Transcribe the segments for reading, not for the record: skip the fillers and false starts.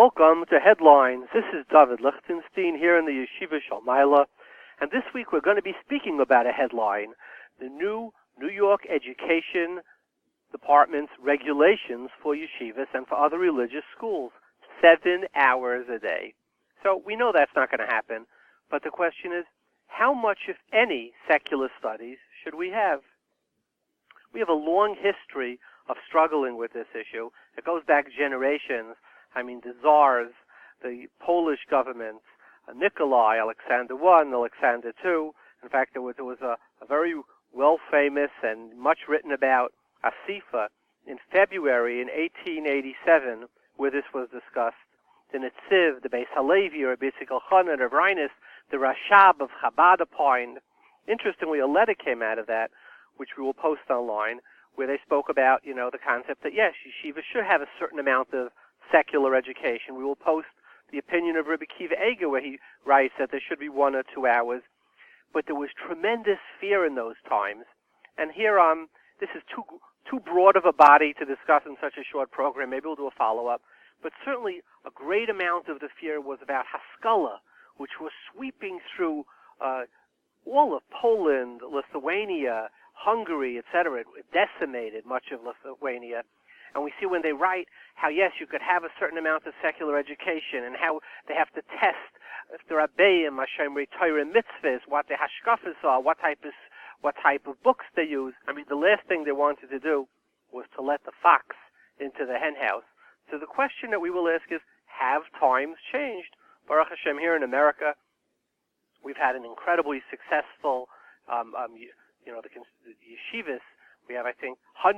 Welcome to Headlines. This is Dovid Lichtenstein here in the Yeshiva Shalmaila, and this week we're going to be speaking about a headline, the new New York Education Department's regulations for yeshivas and for other religious schools, 7 hours a day. So we know that's not going to happen, but the question is, how much, if any, secular studies should we have? We have a long history of struggling with this issue. It goes back generations. I mean, the czars, the Polish governments, Nikolai, Alexander I, Alexander II. In fact, there was a very well-famous and much written about Asifa in February in 1887, where this was discussed. The Netziv, the Beis Halevi, or Rabbi Kehuna, the Rhinus, the Rashab of Chabad opined. Interestingly, a letter came out of that, which we will post online, where they spoke about, the concept that, yes, yeshiva should have a certain amount of secular education. We will post the opinion of Rabbi Kiva Eger, where he writes that there should be 1 or 2 hours. But there was tremendous fear in those times. And here, this is too broad of a body to discuss in such a short program. Maybe we'll do a follow-up. But certainly a great amount of the fear was about Haskalah, which was sweeping through all of Poland, Lithuania, Hungary, etc. It decimated much of Lithuania. And we see when they write how, yes, you could have a certain amount of secular education and how they have to test if the Rabbi and Moshe Torah mitzvahs, what the hashkafas are, what type of books they use. I mean, the last thing they wanted to do was to let the fox into the hen house. So the question that we will ask is, have times changed? Baruch Hashem, here in America, we've had an incredibly successful, the yeshivas. We have, I think, I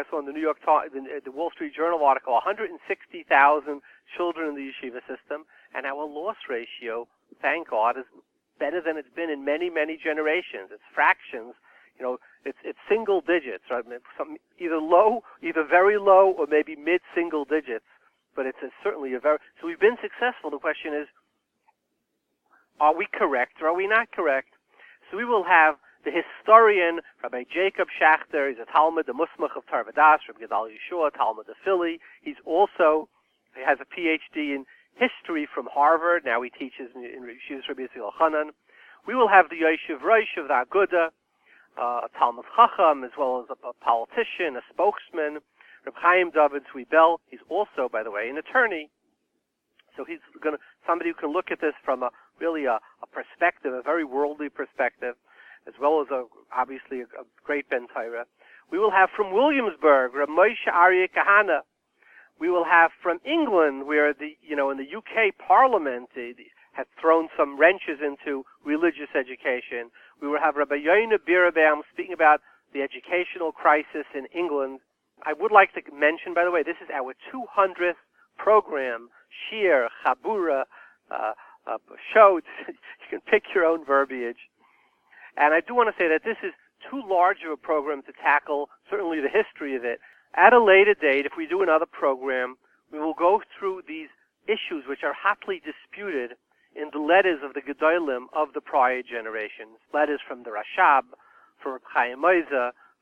saw in the New York Times, the Wall Street Journal article, 160,000 children in the yeshiva system, and our loss ratio, thank God, is better than it's been in many, many generations. It's fractions, it's single digits, right? Either very low, or maybe mid-single digits, but it's certainly so we've been successful. The question is, are we correct or are we not correct? So we will have the historian, Rabbi Jacob Schachter. He's a Talmid, the Musmach of Tarvadas, Rabbi Gedal Yeshua, Talmid of Philly. He has a PhD in history from Harvard. Now he teaches in Yeshivas Rabbi Zichron. We will have the Yoshev Rosh of the Agudath, a Talmid Chacham, as well as a politician, a spokesman, Rabbi Chaim Dovid Zweibel. He's also, by the way, an attorney. So he's somebody who can look at this from a perspective, a very worldly perspective, as well as obviously a great Ben Torah. We will have from Williamsburg, Rabbi Moshe Aryeh Kahane. We will have from England, where in the UK Parliament has thrown some wrenches into religious education. We will have Rabbi Yoni Birnbaum speaking about the educational crisis in England. I would like to mention, by the way, this is our 200th program, Shir, Chabura, show. You can pick your own verbiage. And I do want to say that this is too large of a program to tackle, certainly the history of it. At a later date, if we do another program, we will go through these issues which are hotly disputed in the letters of the Gedolim of the prior generations. Letters from the Rashab, from Chaim,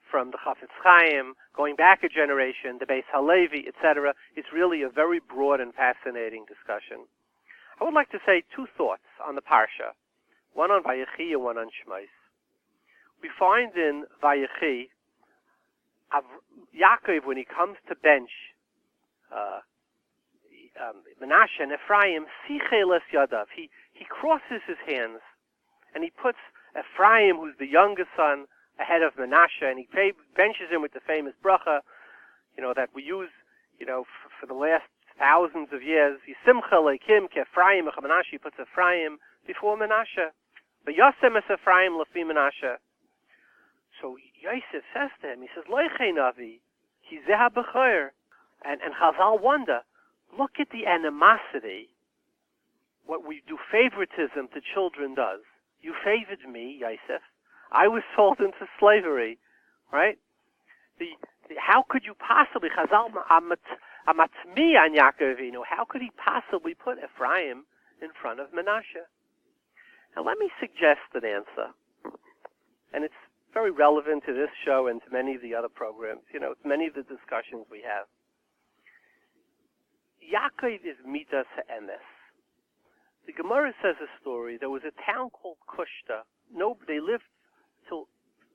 from the Chafetz Chaim, going back a generation, the Beis Halevi, etc. It's really a very broad and fascinating discussion. I would like to say 2 thoughts on the Parsha, one on Vayechi and one on Shmos. We find in Vayechi, Yaakov, when he comes to bench Menashe and Ephraim, Sicheles Yadav, he crosses his hands, and he puts Ephraim, who's the youngest son, ahead of Menashe, and he benches him with the famous bracha, that we use, for the last thousands of years. Yisimcha leikim ke Ephraim echa Menashe. He puts Ephraim before Menashe. But Yosem es Ephraim lefi Menashe. So Yosef says to him, he says, Loichei Navi, ki zeh ha-bechor. And Chazal wonder, look at the animosity, what we do favoritism to children does. You favored me, Yosef. I was sold into slavery, right? How could you possibly, Chazal amatzmi an Yaakov Avinu, how could he possibly put Ephraim in front of Menashe? Now let me suggest an answer. And it's very relevant to this show and to many of the other programs, many of the discussions we have. Yaakov is midas ha'emes. The Gemara says a story. There was a town called Kushta. They lived till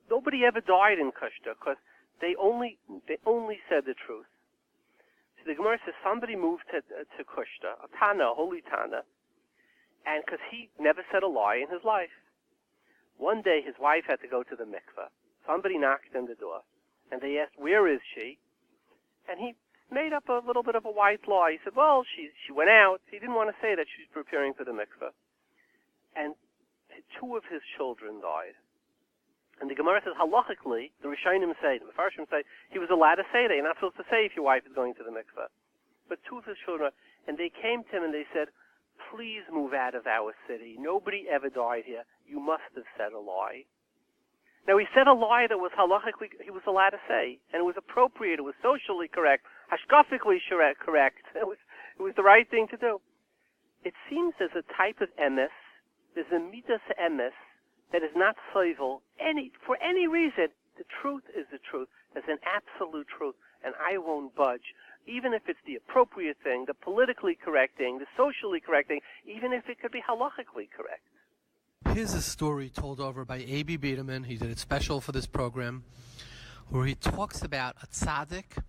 nobody ever died in Kushta because they only said the truth. So the Gemara says somebody moved to Kushta, a Tana, a holy Tana, and because he never said a lie in his life. One day his wife had to go to the mikveh. Somebody knocked on the door, and they asked, "Where is she?" And he made up a little bit of a white lie. He said, "Well, she went out." He didn't want to say that she was preparing for the mikveh. And two of his children died. And the Gemara says, halachically, the Rishonim say, the Mefarshim say, he was allowed to say that. You're not supposed to say if your wife is going to the mikveh. But two of his children, and they came to him and they said, "Please move out of our city. Nobody ever died here. You must have said a lie." Now, he said a lie that was halachically, he was allowed to say, and it was appropriate, it was socially correct, hashkafically correct. It was the right thing to do. It seems there's a type of emes, there's a midas emes, that is not soivel for any reason. The truth is the truth. There's an absolute truth, and I won't budge, even if it's the appropriate thing, the politically correct thing, the socially correct thing, even if it could be halachically correct. Here's a story told over by A.B. Biderman. He did it special for this program, where he talks about a tzaddik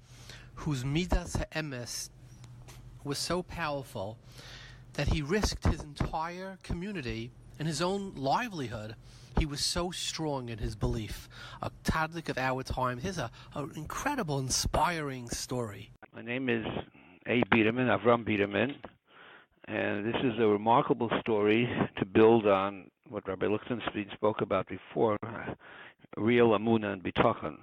whose midas ha'emes was so powerful that he risked his entire community and his own livelihood. He was so strong in his belief. A tzaddik of our time. Here's an incredible, inspiring story. My name is A. Biderman, Avram Biderman, and this is a remarkable story to build on what Rabbi Lichtenstein spoke about before, real Amunah and Bitachon.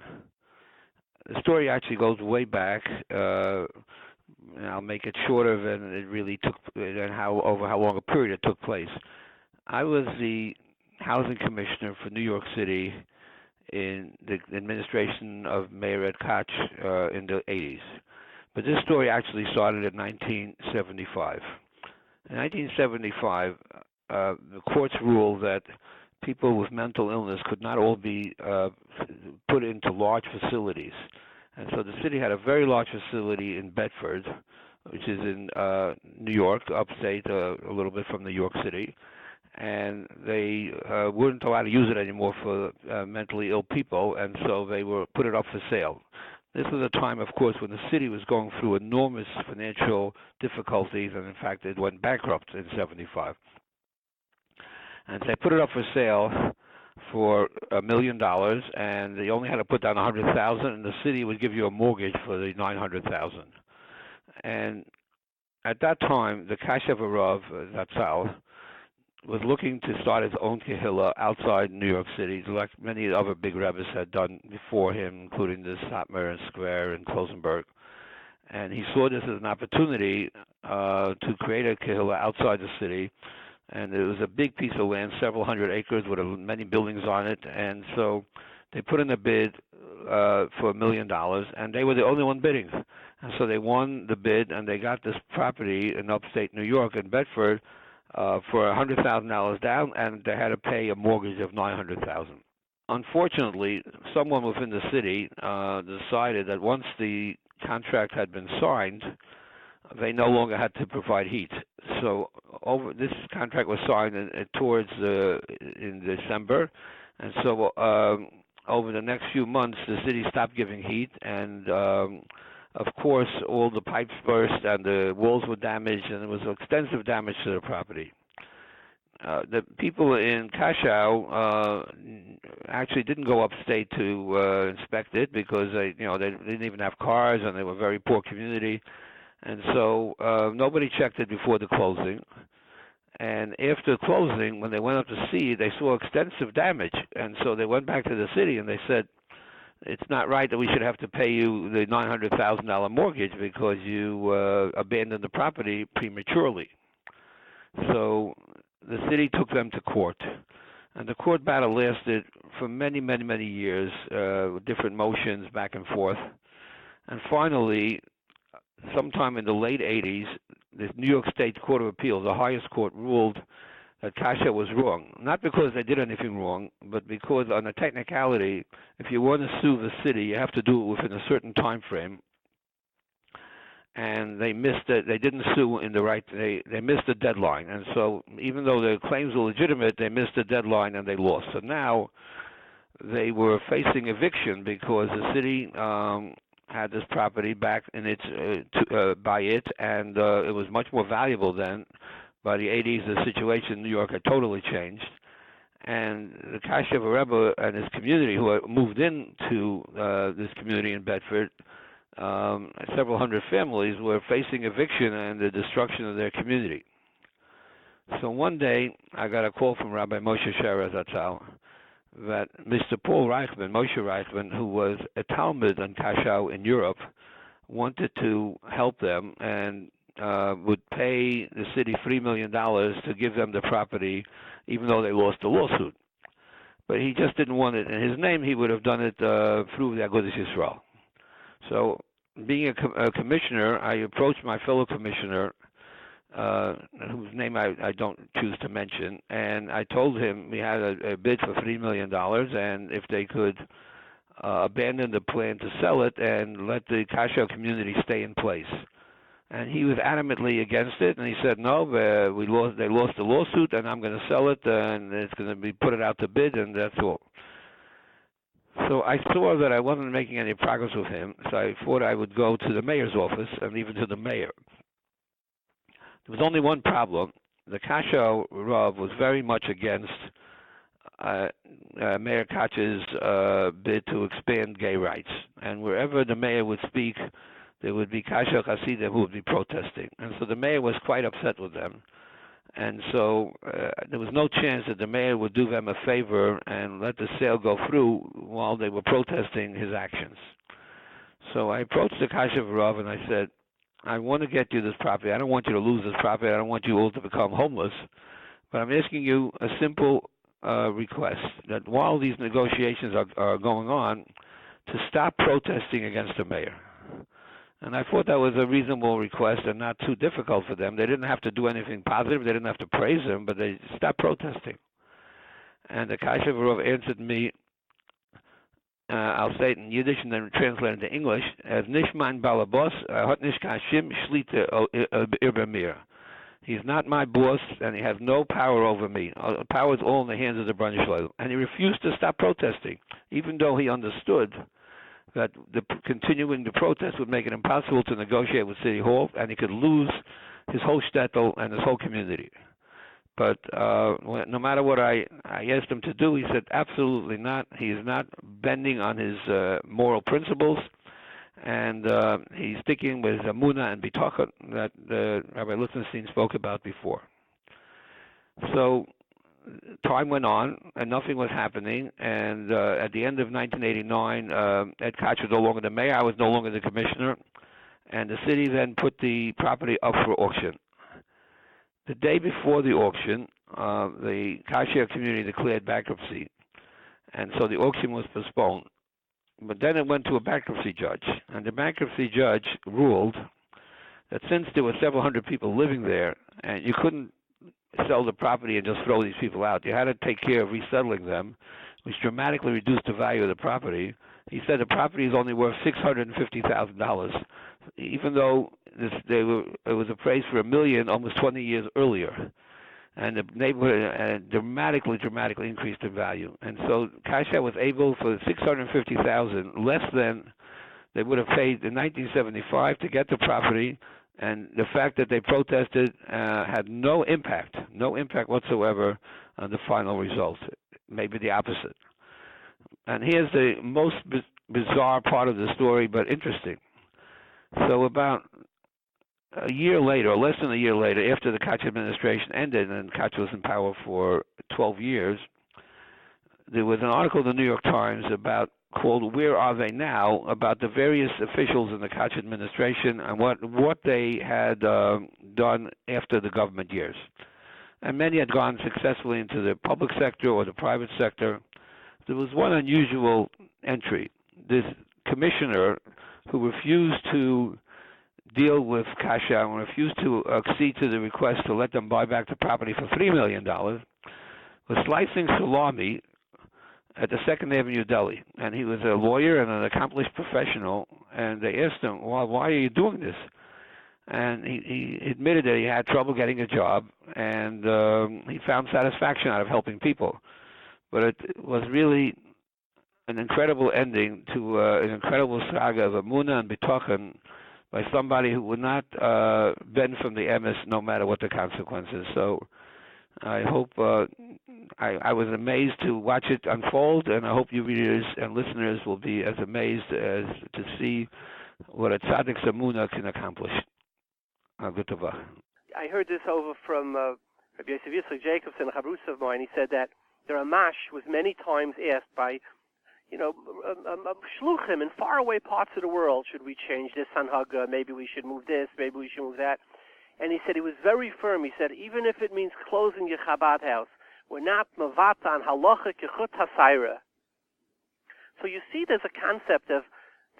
The story actually goes way back. I'll make it shorter than it really took, and over how long a period it took place. I was the housing commissioner for New York City in the administration of Mayor Ed Koch in the 80s. But this story actually started in 1975. In 1975, the courts ruled that people with mental illness could not all be put into large facilities. And so the city had a very large facility in Bedford, which is in New York, upstate, a little bit from New York City. And they weren't allowed to use it anymore for mentally ill people, and so they put it up for sale. This was a time, of course, when the city was going through enormous financial difficulties, and in fact, it went bankrupt in 75. And they put it up for sale for $1 million, and they only had to put down $100,000, and the city would give you a mortgage for the $900,000. And at that time, the Kashev Rav Zatzal was looking to start his own Kehuna outside New York City, like many other big rabbis had done before him, including the Satmar and Square and Klosenberg. And he saw this as an opportunity to create a Kehuna outside the city. And it was a big piece of land, several hundred acres with many buildings on it. And so they put in a bid for $1 million, and they were the only one bidding. And so they won the bid, and they got this property in upstate New York in Bedford for $100,000 down, and they had to pay a mortgage of $900,000. Unfortunately, someone within the city decided that once the contract had been signed, they no longer had to provide heat. So this contract was signed in December, and so over the next few months, the city stopped giving heat, and of course, all the pipes burst and the walls were damaged, and there was extensive damage to the property. The people in Kashow actually didn't go upstate to inspect it because they didn't even have cars, and they were a very poor community. And so nobody checked it before the closing. And after closing, when they went up to see, they saw extensive damage. And so they went back to the city and they said, "It's not right that we should have to pay you the $900,000 mortgage because you abandoned the property prematurely." So the city took them to court. And the court battle lasted for many, many, many years, with different motions back and forth. And finally, sometime in the late 80s, the New York State Court of Appeals, the highest court, ruled that Kasha was wrong. Not because they did anything wrong, but because on a technicality, if you want to sue the city, you have to do it within a certain time frame. and they missed it. They didn't sue in the right. They missed the deadline, and so even though their claims were legitimate, they missed the deadline and they lost. So now they were facing eviction because the city had this property back in its by it, and it was much more valuable then. By the 80s, the situation in New York had totally changed, and the Kasher Rebbe and his community, who had moved into this community in Bedford, several hundred families were facing eviction and the destruction of their community. So one day, I got a call from Rabbi Moshe Sherer Zatzal that Mr. Paul Reichman, Moshe Reichman, who was a Talmid on Kashau in Europe, wanted to help them and would pay the city $3 million to give them the property, even though they lost the lawsuit. But he just didn't want it in his name. He would have done it through the Agudath Yisrael. So, being a commissioner, I approached my fellow commissioner, whose name I don't choose to mention, and I told him we had a bid for $3 million, and if they could abandon the plan to sell it and let the Kasher community stay in place. And he was adamantly against it, and he said, no, they lost the lawsuit, and I'm going to sell it, and it's going to be put it out to bid, and that's all. So I saw that I wasn't making any progress with him, so I thought I would go to the mayor's office and even to the mayor. There was only one problem. The Kasher Rav was very much against Mayor Koch's bid to expand gay rights, and wherever the mayor would speak, there would be Kasher Hasidim who would be protesting. And so the mayor was quite upset with them. And so there was no chance that the mayor would do them a favor and let the sale go through while they were protesting his actions. So I approached the Kasher Rav and I said, I want to get you this property. I don't want you to lose this property. I don't want you all to become homeless. But I'm asking you a simple request, that while these negotiations are going on, to stop protesting against the mayor. And I thought that was a reasonable request and not too difficult for them. They didn't have to do anything positive. They didn't have to praise him, but they stopped protesting. And the Kasher Rav answered me, I'll say it in Yiddish and then translate it into English, as Nishman Balabos, Hot Nishkashim Shlita Irbamir. He's not my boss, and he has no power over me. Power is all in the hands of the Brunishleil. And he refused to stop protesting, even though he understood that continuing the protest would make it impossible to negotiate with City Hall, and he could lose his whole shtetl and his whole community. But no matter what I asked him to do, he said absolutely not. He is not bending on his moral principles, and he's sticking with Amunah and Bitocha that Rabbi Lichtenstein spoke about before. So time went on, and nothing was happening, and at the end of 1989, Ed Koch was no longer the mayor, I was no longer the commissioner, and the city then put the property up for auction. The day before the auction, the Kasher community declared bankruptcy, and so the auction was postponed. But then it went to a bankruptcy judge, and the bankruptcy judge ruled that since there were several hundred people living there, and you couldn't sell the property and just throw these people out. You had to take care of resettling them, which dramatically reduced the value of the property. He said the property is only worth $650,000, even though it was appraised for $1 million almost 20 years earlier. And the neighborhood dramatically increased in value. And so Kasher was able, for $650,000, less than they would have paid in 1975 to get the property. And the fact that they protested had no impact whatsoever on the final result, maybe the opposite. And here's the most bizarre part of the story, but interesting. So about a year later, or less than a year later, after the Koch administration ended and Koch was in power for 12 years, there was an article in the New York Times called "Where Are They Now?" about the various officials in the Koch administration and what they had done after the government years. And many had gone successfully into the public sector or the private sector. There was one unusual entry. This commissioner who refused to deal with Kasher and refused to accede to the request to let them buy back the property for $3 million was slicing salami at the 2nd Avenue Deli. And he was a lawyer and an accomplished professional, and they asked him, well, why are you doing this? and he admitted that he had trouble getting a job, and he found satisfaction out of helping people. But it was really an incredible ending to an incredible saga of Emunah and Bitochen by somebody who would not bend from the emes no matter what the consequences. So I hope I was amazed to watch it unfold, and I hope you readers and listeners will be as amazed as to see what a tzaddik's Emunah can accomplish. Good tova. I heard this over from Rabbi Yosef Jacobson, a chavrus of mine. He said that the Ramash was many times asked by shluchim in faraway parts of the world, should we change this hanhaga? Maybe we should move this. Maybe we should move that. And he said he was very firm. He said even if it means closing your Chabad house, we're not mavata on halacha kechut hasayra. So you see, there's a concept of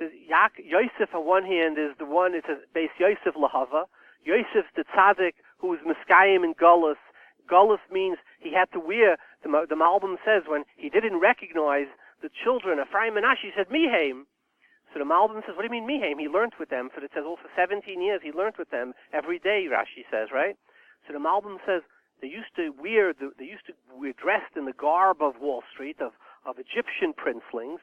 Yosef on one hand is the one. It's a base Yosef lahava. Yosef the tzaddik who was miskayim in Golus. Golus means he had to wear. The Malbim says when he didn't recognize the children, Ephraim and Ashi, he said Mihaim. So the Malbim says, what do you mean Mihaim? He learned with them. So it says, for 17 years he learned with them every day, Rashi says, right? So the Malbim says they used to wear dressed in the garb of Wall Street, of Egyptian princelings,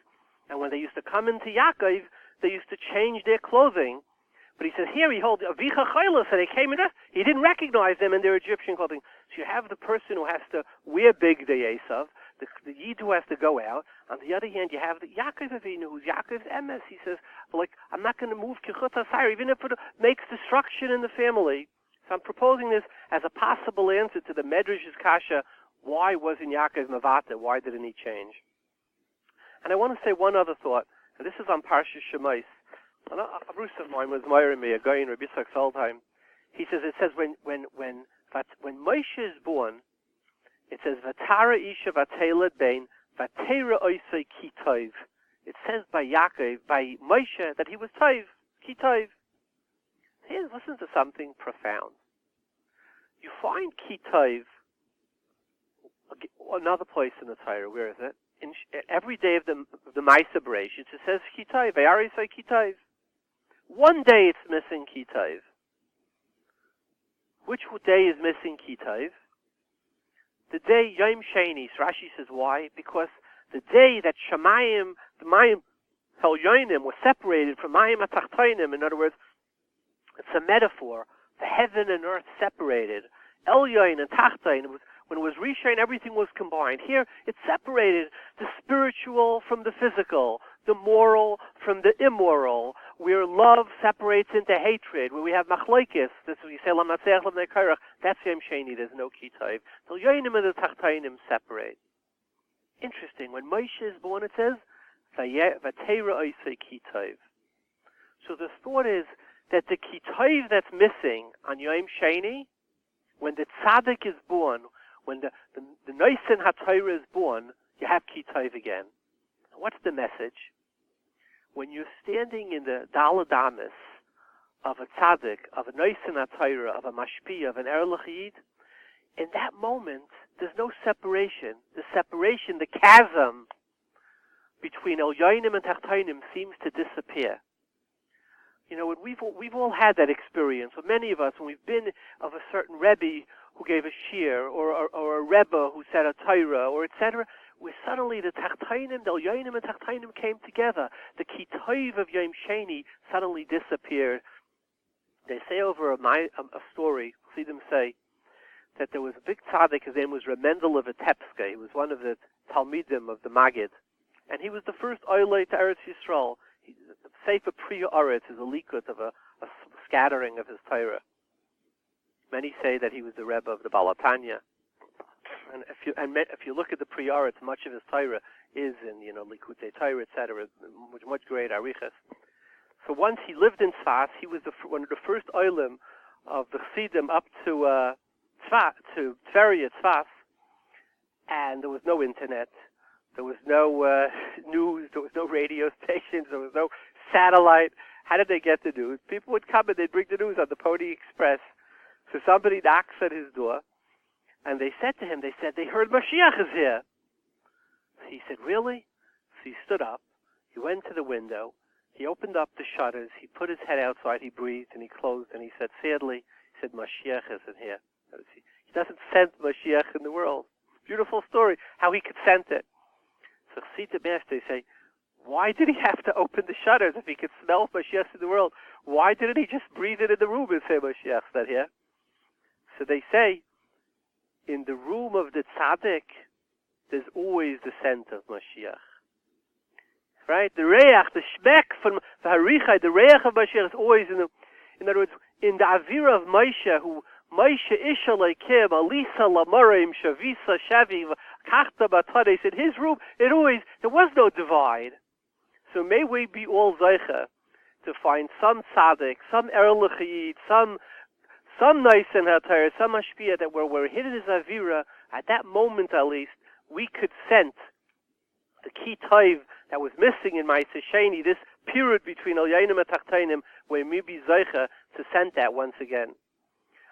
and when they used to come into Yaakov, they used to change their clothing. But he says here he holds Avicha Chayla, so they came in. He didn't recognize them in their Egyptian clothing. So you have the person who has to wear big the Esav, the Yid who has to go out. On the other hand, you have the Yaakov Avinu, who's Yaakov's emes. He says, well, I'm not going to move Kehut HaSayr, even if it makes destruction in the family. So I'm proposing this as a possible answer to the Medrash's kasha. Why wasn't Yaakov Mavata? Why didn't he change? And I want to say one other thought, and this is on Parshas Shemais. A Bruce of mine was admiring me, a guy in Rabbi Yitzchak Feldheim. He says, it says when Moshe is born, it says Vatara Isha Vateled Bein Vatera Oisei Kitov. It says by Yaakov, by Moshe, that he was Tov, Kitov. Here, listen to something profound. You find Kitov another place in the Torah. Where is it? Every day of the Maisa Bereishit, it says Kitov, Aryeh say Kitov. One day it's missing Kitov. Which day is missing Kitov? The day Yom Sheni. Rashi says why? Because the day that Shemayim, the Mayim Helyonim, was separated from Mayim Atachtonim. In other words, it's a metaphor. The heaven and earth separated. Elyon and Tachtoin. When it was Rishon, everything was combined. Here, it's separated. The spiritual from the physical. The moral from the immoral. Where love separates into hatred. Where we have machlokes. That's what you say, Lam Natzeach, Lam Nekarach. That's Yom Sheni. There's no Kitov. The Yonim and the Tachtainim separate. Interesting. When Moshe is born, it says, Vatera Oisei Kitov. So the thought is that the Kitov that's missing on Yom Sheni, when the tzaddik is born, when the Noisen HaTorah is born, you have Kitov again. What's the message? When you're standing in the Daladamis of a tzaddik, of a Noisen HaTorah, of a Mashpi, of an Erlich Yid, in that moment, there's no separation. The separation, the chasm between Elyonim and Tachtainim seems to disappear. You know, we've all had that experience. With many of us, when we've been of a certain Rebbe who gave a shir, or a Rebbe who said a Torah, or etc., where suddenly the Tachtainim, the Elyonim and Tachtainim came together. The Kitov of Yom Sheni suddenly disappeared. They say over a story, see them say, that there was a big tzaddik, his name was Remendel of Vitebska. He was one of the Talmidim of the Maggid. And he was the first Oilei to Eretz Yisrael. The Sefer Priya Oretz is a likut of a scattering of his Torah. Many say that he was the Rebbe of the Balatanya. And if you look at the Priya Oretz, much of his Torah is in, Likutei Torah, etc., much great arichas. So once he lived in Tzfas, he was one of the first Oilim of the Chassidim up to Tveria, Tzfas, and there was no internet. There was no news. There was no radio stations. There was no satellite. How did they get the news? People would come and they'd bring the news on the Pony Express. So somebody knocks at his door, and they said to him, they heard Mashiach is here. He said, really? So he stood up. He went to the window. He opened up the shutters, he put his head outside, he breathed, and he closed, and he said, sadly, he said, Mashiach isn't here. He doesn't sense Mashiach in the world. Beautiful story, how he could sense it. So they say, why did he have to open the shutters if he could smell Mashiach in the world? Why didn't he just breathe it in the room and say Mashiach's not here? So they say, in the room of the tzaddik, there's always the scent of Mashiach. Right? The reach, the shmek from the harichai, the reach of Mashiach is always in other words, in the avira of Moshe, who Moshe isha leikim, alisa lamarim, shavisa shavi, kachta batades, in his room, there was no divide. So may we be all zeicha to find some tzaddik, some erlechiyid, some nice in hatar, some ashpiyah that where we're hidden as avira, at that moment at least, we could sense the key taiv that was missing in my Sheni, this period between Elyanim and Tachtainim, where we be zeicha to sense that once again.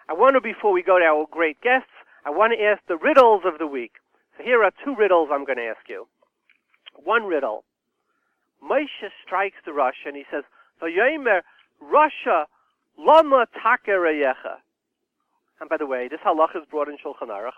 I want to, before we go to our great guests, I want to ask the riddles of the week. So here are two riddles I'm going to ask you. One riddle. Moshe strikes the Rosh and he says, Vayomer Rasha Lama Takereyecha. And by the way, this halach is brought in Shulchan Aruch.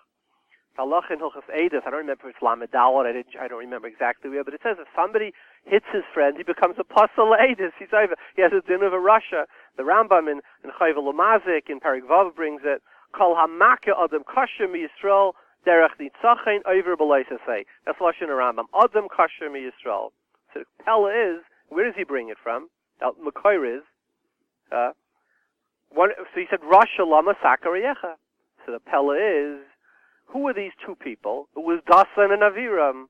Halach in Hilchos Agudath, I don't remember if it's Lamedal, I don't remember exactly where, but it says if somebody hits his friend, he becomes a Pasal Agudath. He has a din of a Rasha. The Rambam in Chayv Lamazik in Parak Vav brings it, Kol Hamaka Adam Kosher Mi Yisrael Derech Nitzachein Over B'Leisasei. That's Lashon Rambam. Adam Kosher Mi Yisrael. So Pella is, where does he bring it from? Makoir is, so he said, Rasha Lama Sakareyecha. So the Pella is, who were these two people? It was Dasan and Aviram.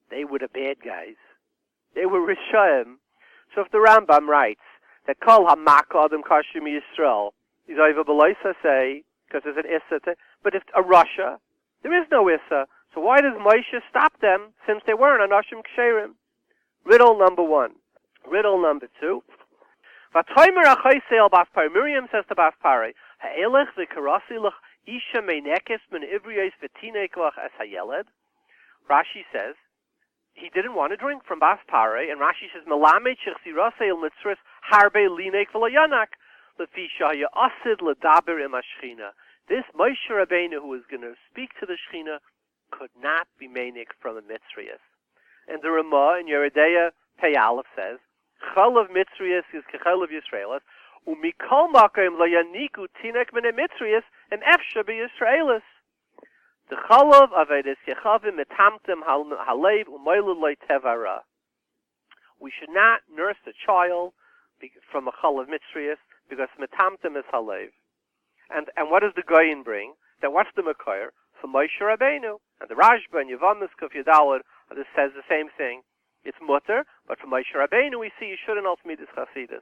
They were the bad guys. They were Rishaim. So if the Rambam writes that Kol HaMaka Adam Kashim Yisrael is over B'Loisa say, because there's an Issa, but if a Rasha, there is no Issa. So why does Moshe stop them since they weren't Anashim Ksherim? Riddle number one. Riddle number two. V'toimer Achoisei Bas Pari. Miriam says to Bas Pari, Ha'elech v'karasi lech Isha meinekes min ivriyos v'tinekoch as hayeled. Rashi says he didn't want to drink from Bas Pare, and Rashi says melamed shechsirasei el mitzris harbe linek v'layanak lefisha ya'asid ledaber im hashchina. This Moshe Rabbeinu, who is going to speak to the Shechina, could not be meinik from a mitzrius. And the Ramah in Yeridea Pei Aleph says chol of mitzrius is kechol of Yisraelis. Umikol makom lo yaniku tinek min mitzrius and efsha be Yisraelis. The chalav avedis yechavim metamtem halev umaylu loy tevara. We should not nurse a child from a chalav mitzrius because metamtem is halev. And what does the Goyin bring? That what's the Makoir? From Moshe Rabbeinu. And the Rashba and Yevamis Kuf Yadalad this says the same thing. It's mutter, but from Moshe Rabbeinu we see you shouldn't also meet this chasidus.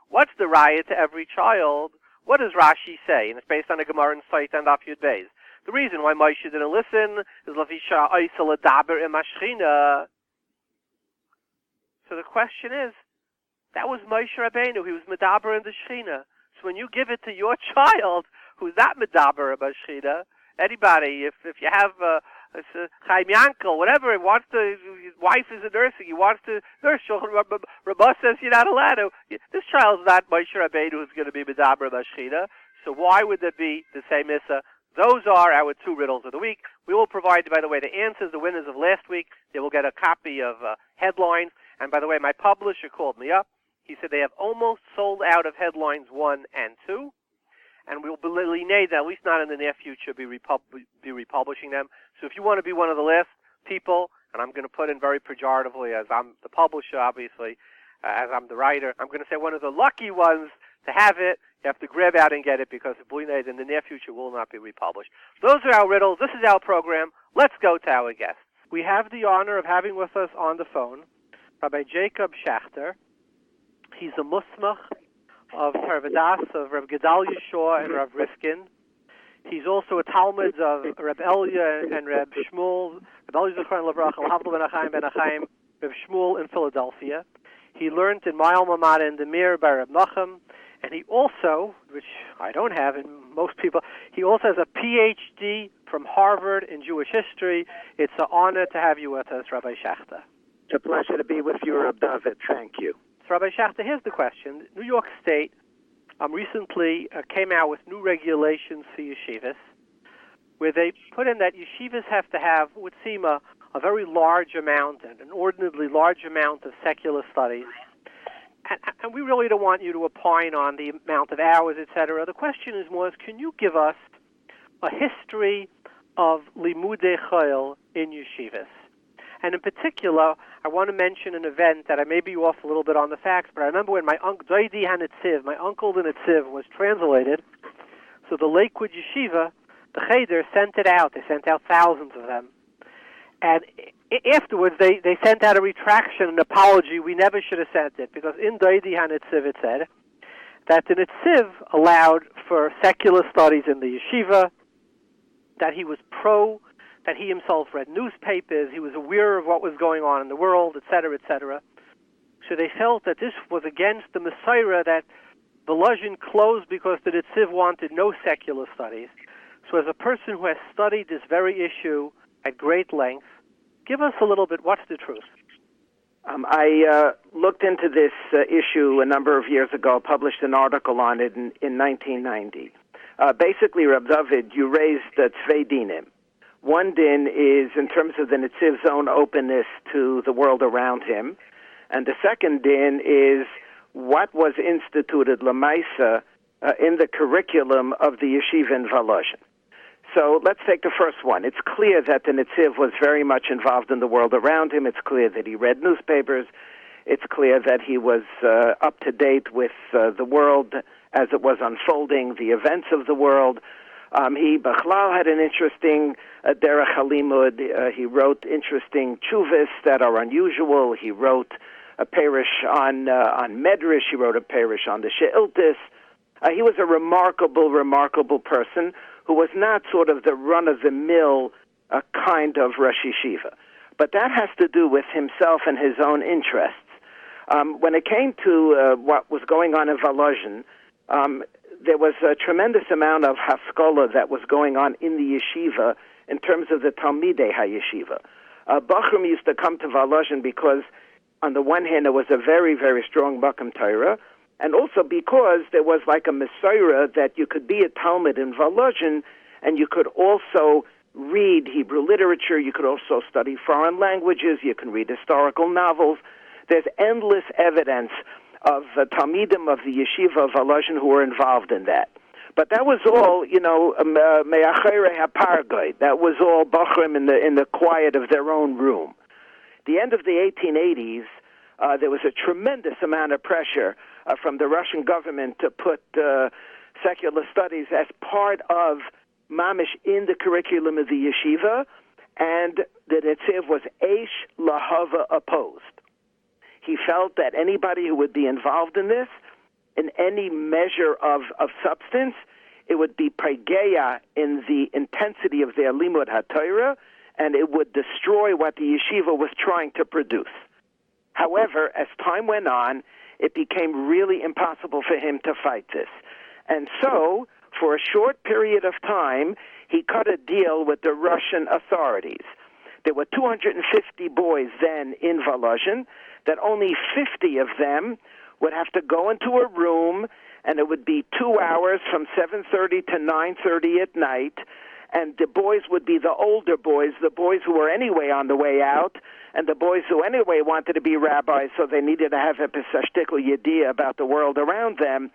What's the raya to every child? What does Rashi say? And it's based on a Gemara in Sait and Daf Yud Beis. The reason why Moshe didn't listen is Lavisha Oisel Adaber im Hashchina. So the question is, that was Moshe Rabbeinu. He was Medaber in the Shechina. So when you give it to your child, who's not Medaber in the Shechina, anybody, if you have Chaim Yankel, whatever, his wife is a nursing, he wants to nurse, Rabbi says you're not allowed to. This child's not Moshe Rabbeinu who's going to be Medaber Mashchina, so why would there be the same Issa? Those are our two riddles of the week. We will provide, by the way, the answers, the winners of last week. They will get a copy of headlines. And by the way, my publisher called me up. He said they have almost sold out of headlines 1 and 2. And we will believe that at least not in the near future be republishing them. So if you want to be one of the last people, and I'm going to put in very pejoratively as I'm the publisher, obviously, as I'm the writer, I'm going to say one of the lucky ones to have it. You have to grab out and get it because in the near future will not be republished. Those are our riddles. This is our program. Let's go to our guests. We have the honor of having with us on the phone Rabbi Jacob Schachter. He's a musmach of Tarvadas, of Reb Gedal Yeshua and Reb Rifkin. He's also a Talmid of Reb Elia and Reb Shmuel, Reb Elia Zichron Levrach, Hadley ben Chaim, Reb Shmuel in Philadelphia. He learned in my alma mater in the Mir by Reb Machon, and he also, which I don't have in most people, he also has a PhD from Harvard in Jewish history. It's an honor to have you with us, Rabbi Schachter. It's a pleasure to be with you, Rabbi Dovid. Thank you. So, Rabbi Schachter, here's the question. New York State recently came out with new regulations for yeshivas, where they put in that yeshivas have to have, it would seem, a very large amount, and an inordinately large amount of secular studies. And we really don't want you to opine on the amount of hours, etc. The question is more, can you give us a history of limudei chayil in yeshivas? And in particular, I want to mention an event that I may be off a little bit on the facts, but I remember when my uncle, Doidi HaNetziv, my uncle the Netziv, was translated, so the Lakewood Yeshiva, the Cheder, sent it out. They sent out thousands of them. And afterwards, they sent out a retraction, an apology. We never should have sent it, because in Doidi HaNetziv it said that the Netziv allowed for secular studies in the yeshiva, that he was that he himself read newspapers, he was aware of what was going on in the world, etc., etc. So they felt that this was against the Messiah, that Volozhin closed because the Netziv wanted no secular studies. So as a person who has studied this very issue at great length, give us a little bit, what's the truth? I looked into this issue a number of years ago, published an article on it in 1990. Basically, Reb Dovid, you raised Tzvei Dinim. One din is in terms of the Netziv's own openness to the world around him, and the second din is what was instituted Lamaisa in the curriculum of the yeshiva in Volozhin. So let's take the first one. It's clear that the Netziv was very much involved in the world around him. It's clear that he read newspapers. It's clear that he was up to date with the world as it was unfolding, the events of the world. He, Bechlal, had an interesting derech halimud. He wrote interesting tshuvas that are unusual. He wrote a parish on Medrash. He wrote a parish on the She'iltis. He was a remarkable person who was not sort of the run-of-the-mill kind of Rosh Yeshiva. But that has to do with himself and his own interests. When it came to what was going on in Volozhin, there was a tremendous amount of haskalah that was going on in the yeshiva in terms of the Talmidei HaYeshiva. Bachrim used to come to Volozhin because, on the one hand, there was a very, very strong Bakam Torah, and also because there was like a Messiah that you could be a Talmid in Volozhin, and you could also read Hebrew literature, you could also study foreign languages, you can read historical novels. There's endless evidence of Talmidim of the Yeshiva of Volozhin who were involved in that. But that was all, me'achere hapargoy. That was all Bachrim in the quiet of their own room. The end of the 1880s, there was a tremendous amount of pressure from the Russian government to put secular studies as part of mamish in the curriculum of the yeshiva, and the Netziv was eish lahava opposed. He felt that anybody who would be involved in this, in any measure of substance, it would be pregeya in the intensity of their limud haTorah, and it would destroy what the yeshiva was trying to produce. However, as time went on, it became really impossible for him to fight this. And so, for a short period of time, he cut a deal with the Russian authorities. There were 250 boys then in Volozhin, that only 50 of them would have to go into a room, and it would be 2 hours from 7:30 to 9:30 at night, and the boys would be the older boys, the boys who were anyway on the way out, and the boys who anyway wanted to be rabbis, so they needed to have a pesashtikul yediyah about the world around them,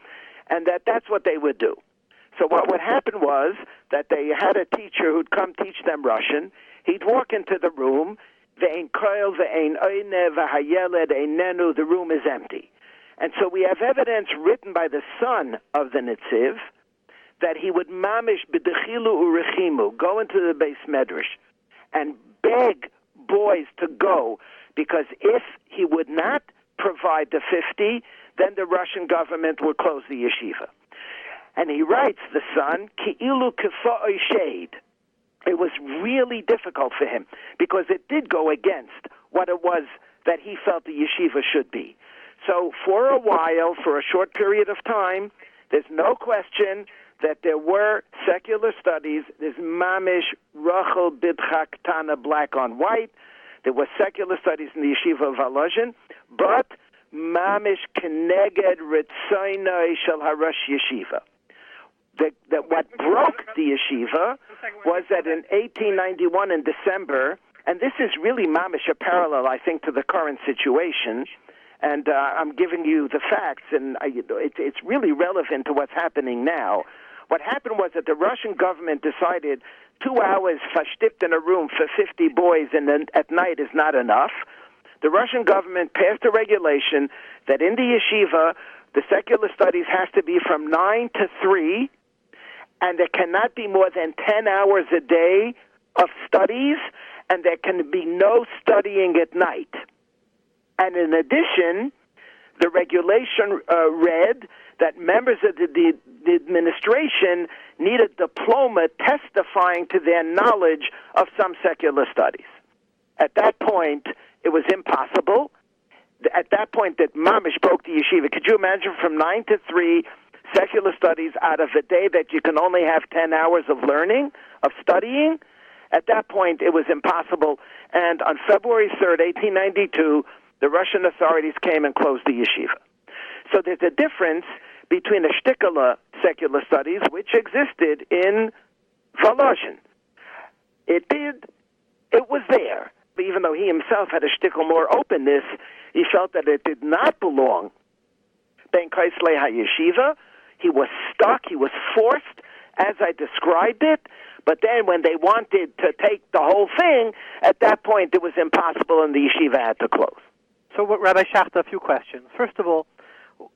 and that's what they would do. So what would happen was that they had a teacher who'd come teach them Russian. He'd walk into the room, the room is empty. And so we have evidence written by the son of the Netziv that he would mamish b'dechilu urechimu, go into the Beis Medrash and beg boys to go, because if he would not provide the 50, then the Russian government would close the yeshiva. And he writes, the son, ki'ilu kefa'oi shade. It was really difficult for him because it did go against what it was that he felt the yeshiva should be. So for a while, for a short period of time, there's no question that there were secular studies. There's mamish, rachel, bidchak, tana, black on white. There was secular studies in the Yeshiva of Volozhin, but mamish keneged ritzaynai shel harash yeshiva. That what broke the yeshiva was that in 1891 in December, and this is really mamish a parallel, I think, to the current situation, and I'm giving you the facts, and it's really relevant to what's happening now. What happened was that the Russian government decided 2 hours fashtipt in a room for 50 boys and then at night is not enough. The Russian government passed a regulation that in the yeshiva, the secular studies has to be from 9 to 3, and there cannot be more than 10 hours a day of studies, and there can be no studying at night. And in addition, the regulation read that members of the administration need a diploma testifying to their knowledge of some secular studies. At that point, it was impossible. At that point, that mamish broke the yeshiva. Could you imagine from 9 to 3 secular studies out of a day that you can only have 10 hours of learning, of studying? At that point, it was impossible. And on February 3rd, 1892, the Russian authorities came and closed the yeshiva. So there's a difference between a shtikala secular studies, which existed in Volozhin. It was there. But even though he himself had a shtickle more openness, he felt that it did not belong Ben Kaislei HaYeshiva. He was stuck. He was forced, as I described it. But then when they wanted to take the whole thing, at that point it was impossible and the yeshiva had to close. So, Rabbi Schachter, a few questions. First of all,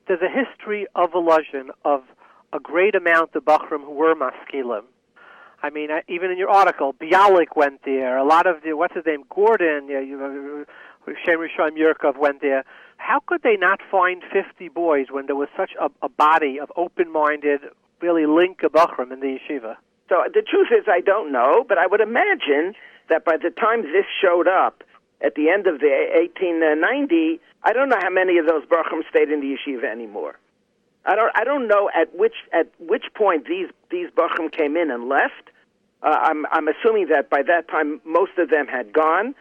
there's a history of Volozhin of a great amount of Bachrim who were maskilim. I mean, even in your article, Bialik went there. A lot of what's his name, Gordon, Shem Rishon Yurkov went there. How could they not find 50 boys when there was such a body of open-minded, really linka Bachrim in the yeshiva? So the truth is, I don't know, but I would imagine that by the time this showed up at the end of the 1890, I don't know how many of those Bachrim stayed in the yeshiva anymore. I don't know at which point these Bachrim came in and left. I'm assuming that by that time most of them had gone,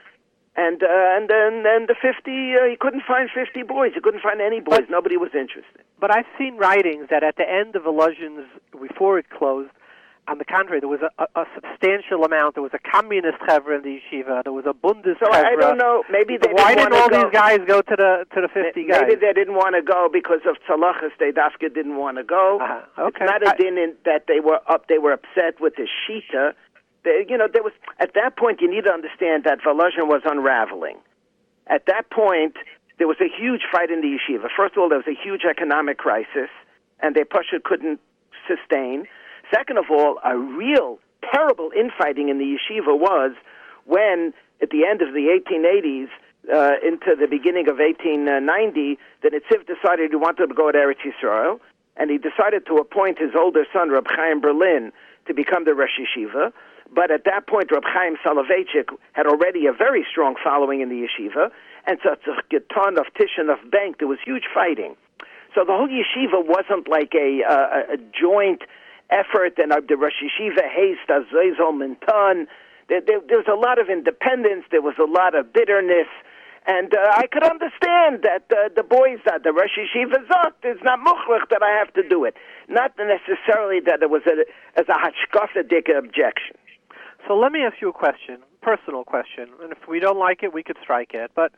and then the 50 he couldn't find 50 boys. He couldn't find any boys. Nobody was interested. But I've seen writings that at the end of Volozhin's, before it closed, on the contrary, there was a substantial amount. There was a communist chevra in the yeshiva. There was a Bundes chevra. So I don't know. Maybe they Why didn't all go. These guys go to the 50 guys? Maybe they didn't want to go because of tzalachas. They dafka didn't want to go. Okay. It's not a din in that they were upset with the shita. There was at that point. You need to understand that Volozhin was unraveling. At that point, there was a huge fight in the yeshiva. First of all, there was a huge economic crisis, and they Pasha couldn't sustain. Second of all, a real terrible infighting in the yeshiva was when, at the end of the 1880s, into the beginning of 1890, the Netziv decided he wanted to go to Eretz Yisrael, and he decided to appoint his older son, Reb Chaim Berlin, to become the Rosh Yeshiva. But at that point, Reb Chaim Soloveitchik had already a very strong following in the yeshiva, and so it's a ton of Tishin of Bank. There was huge fighting. So the whole yeshiva wasn't like a joint effort, and the Rosh Yeshiva haste Azazel Mintan. There was a lot of independence. There was a lot of bitterness, and I could understand that the boys, the Rosh Yeshiva zogt, is not muchlich that I have to do it. Not necessarily that it was as a hashkafidik objection. So let me ask you a question, personal question, and if we don't like it, we could strike it. But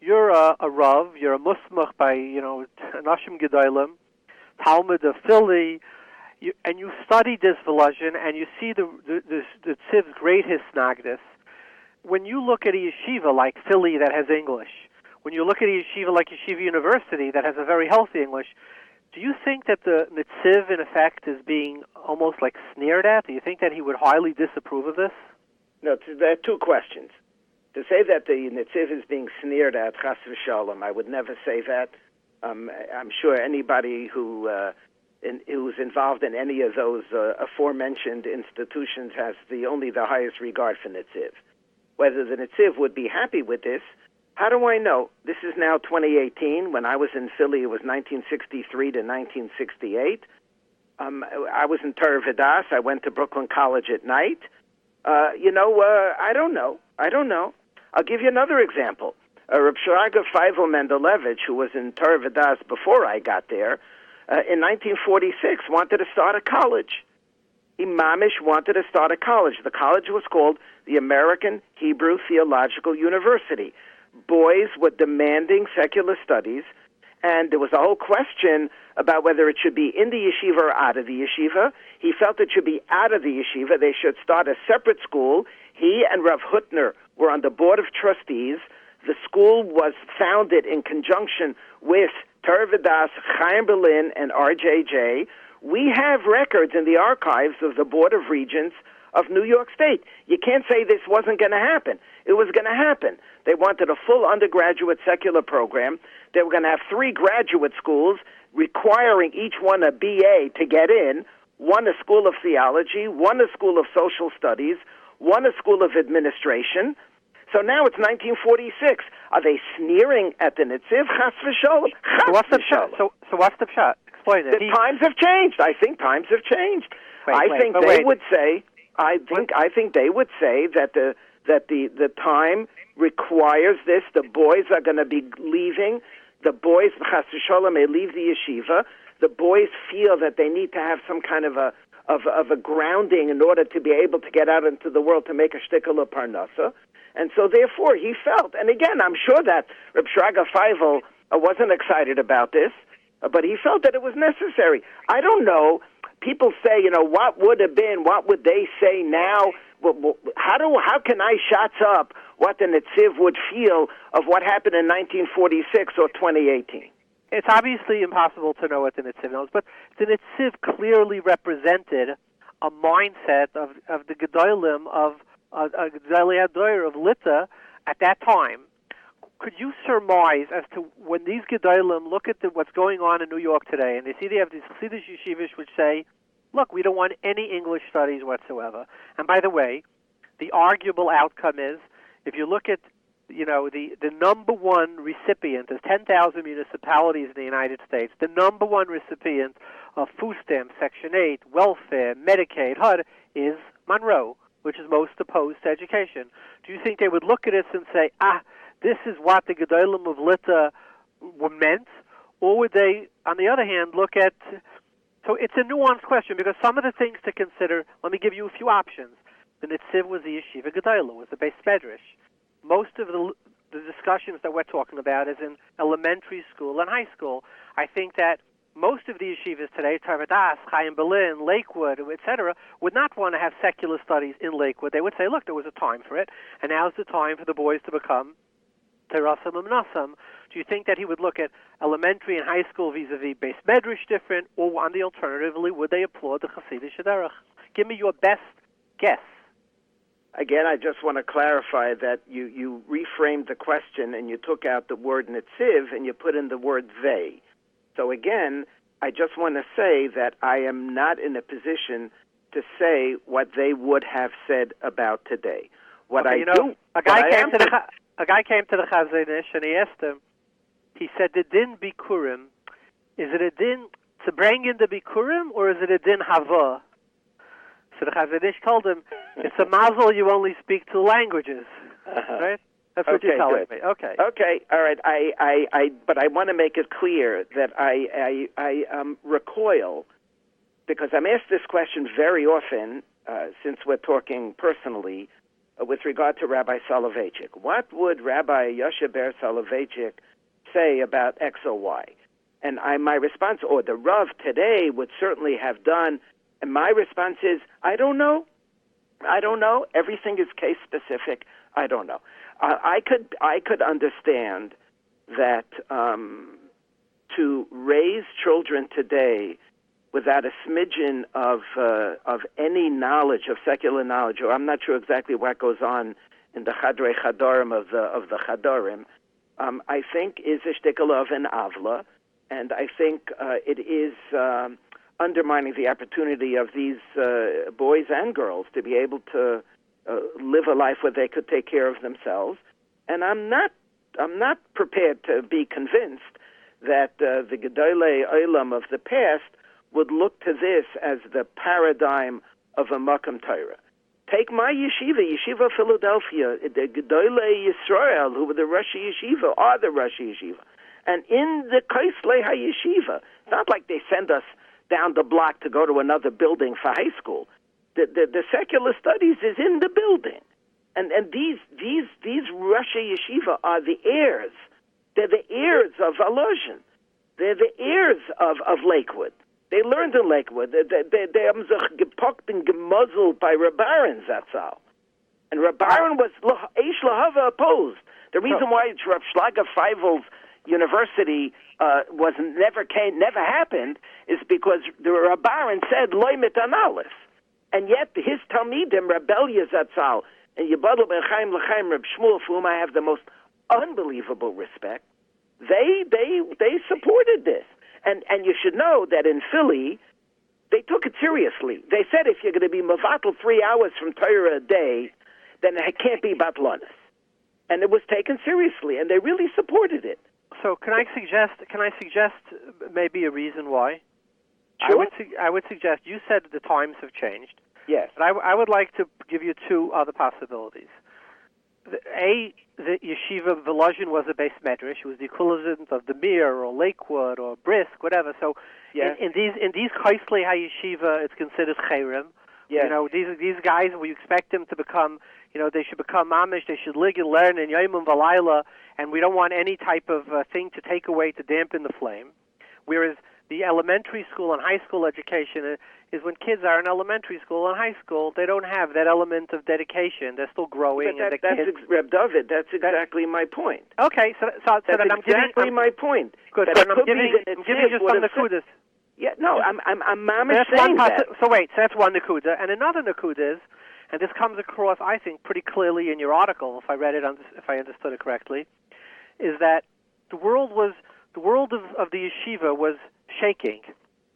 you're a Rav, you're a Musmach by Nashim Gedolim, Talmid of Philly. And you study this Volozhin, and you see the Tziv's great hisnagdus. When you look at a yeshiva like Philly that has English, when you look at a yeshiva like Yeshiva University that has a very healthy English, do you think that the Netziv, in effect, is being almost like sneered at? Do you think that he would highly disapprove of this? No, there are two questions. To say that the Netziv is being sneered at, chas v'shalom, I would never say that. I'm sure anybody who's involved in any of those aforementioned institutions has only the highest regard for Netziv. Whether the Netziv would be happy with this, how do I know? This is now 2018. When I was in Philly, it was 1963 to 1968. I was in Torah Vidas. I went to Brooklyn College at night. I don't know. I'll give you another example. Reb Shraga Feivel Mendelevich, who was in Torah V'das before I got there, in 1946 wanted to start a college. He mamish wanted to start a college. The college was called the American Hebrew Theological University. Boys were demanding secular studies, and there was a whole question about whether it should be in the yeshiva or out of the yeshiva. He felt it should be out of the yeshiva. They should start a separate school. He and Rav Hutner were on the board of trustees. The school was founded in conjunction with Torah V'das, Chaim Berlin, and RJJ. We have records in the archives of the Board of Regents of New York State. You can't say this wasn't going to happen. It was going to happen. They wanted a full undergraduate secular program. They were going to have 3 graduate schools requiring each one a BA to get in, one a school of theology, one a school of social studies, one a school of administration. So now it's 1946. Are they sneering at the Netziv? Chas v'sholem. So what's the pshat? So what's the pshat? Explain it. The times have changed. I think times have changed. I think they would say that the time requires this. The boys are going to be leaving. The boys, chas v'sholem, may leave the yeshiva. The boys feel that they need to have some kind of a grounding in order to be able to get out into the world to make a shtickle of parnasa. And so, therefore, he felt, and again, I'm sure that Reb Shraga Feivel wasn't excited about this, but he felt that it was necessary. I don't know. People say, what would have been? What would they say now? How can I shots up what the Netziv would feel of what happened in 1946 or 2018? It's obviously impossible to know what the Netziv knows, but the Netziv clearly represented a mindset of the Gedolim of of Lita at that time. Could you surmise as to when these Gedolim look at what's going on in New York today, and they see they have these Chassidish yeshivas which say, look, we don't want any English studies whatsoever. And by the way, the arguable outcome is, if you look at the number one recipient, there's 10,000 municipalities in the United States, the number one recipient of food stamps, Section 8, welfare, Medicaid, HUD, is Monroe, which is most opposed to education. Do you think they would look at this and say, this is what the Gedolim of Lita were meant? Or would they, on the other hand, look at... So it's a nuanced question, because some of the things to consider, let me give you a few options. The Netziv was the Yeshiva Gedolah, was the Beis Medrash. Most of the discussions that we're talking about is in elementary school and high school. I think that most of the yeshivas today, Torah V'das, Chaim Berlin, Lakewood, etc., would not want to have secular studies in Lakewood. They would say, look, there was a time for it, and now's the time for the boys to become Terasam and Nasam. Do you think that he would look at elementary and high school vis-a-vis Beis Medrash different, or on the alternatively, would they applaud the Chassidish Derech? Give me your best guess. Again, I just want to clarify that you reframed the question and you took out the word Netziv and you put in the word they. So again, I just want to say that I am not in a position to say what they would have said about today. What A guy came to the Chazanish and he asked him, he said, the din bikurim, is it a din to bring in the bikurim or is it a din hava? So the Chazanish told him, it's a mazel you only speak 2 languages. Right? That's what you're telling me. Okay. Okay. All right. But I want to make it clear that I recoil, because I'm asked this question very often since we're talking personally with regard to Rabbi Soloveitchik. What would Rabbi Yoshe Ber Soloveitchik say about X or Y? And my response, or the Rav today would certainly have done, and my response is, I don't know. Everything is case specific. I don't know. I could understand that to raise children today without a smidgen of any knowledge, of secular knowledge, or I'm not sure exactly what goes on in the Chadrei Chadorim of the Chadorim, I think is a shtickle of an avla, and I think it is undermining the opportunity of these boys and girls to be able to live a life where they could take care of themselves. And I'm not prepared to be convinced that the Gedolei Olam of the past would look to this as the paradigm of a Makam Torah. Take my Yeshiva Philadelphia, the Gedolei Yisrael, who were the Rosh Yeshiva, are the Rosh Yeshiva. And in the Kaislei HaYeshiva, it's not like they send us down the block to go to another building for high school. The secular studies is in the building. And these Rosh Yeshiva are the heirs. They're the heirs of Volozhin. They're the heirs of Lakewood. They learned in Lakewood. They haben sich gepockt and gemuzzled by Rabbi Zatzal. And Rabbi was Eish Lahava opposed. The reason why Rav Schlager Feivel's university never happened is because the Rabbi said Loi Mitanalif. And yet his Talmidim, Rebellia Zatzal, and Yibadl ben Chaim L'Chaim Reb Shmuel, for whom I have the most unbelievable respect, they supported this. And you should know that in Philly, they took it seriously. They said if you're going to be Mavatal 3 hours from Torah a day, then it can't be Batlanis. And it was taken seriously, and they really supported it. So can I suggest maybe a reason why? Sure. I would suggest, you said the times have changed. Yes. But I would like to give you two other possibilities. The Yeshiva Volozhin was a base medrash. It was the equivalent of the Mir or Lakewood or Brisk, whatever. So yes. in these Kaislei HaYeshiva, it's considered Cherem. Yes. You know, these guys, we expect them to become, they should become mamish. They should live and learn in Yom V'Layla, and we don't want any type of thing to take away to dampen the flame. Whereas the elementary school and high school education is when kids are in elementary school and high school, they don't have that element of dedication. They're still growing. But Reb Dovid, that's exactly my point. Okay, so that's exactly my point. Good. I'm giving you some nakudas. Yeah, no, I'm mamish saying that. So that's one nakuda, and another nakuda is, and this comes across, I think, pretty clearly in your article, if I understood it correctly, is that the world of the yeshiva was shaking.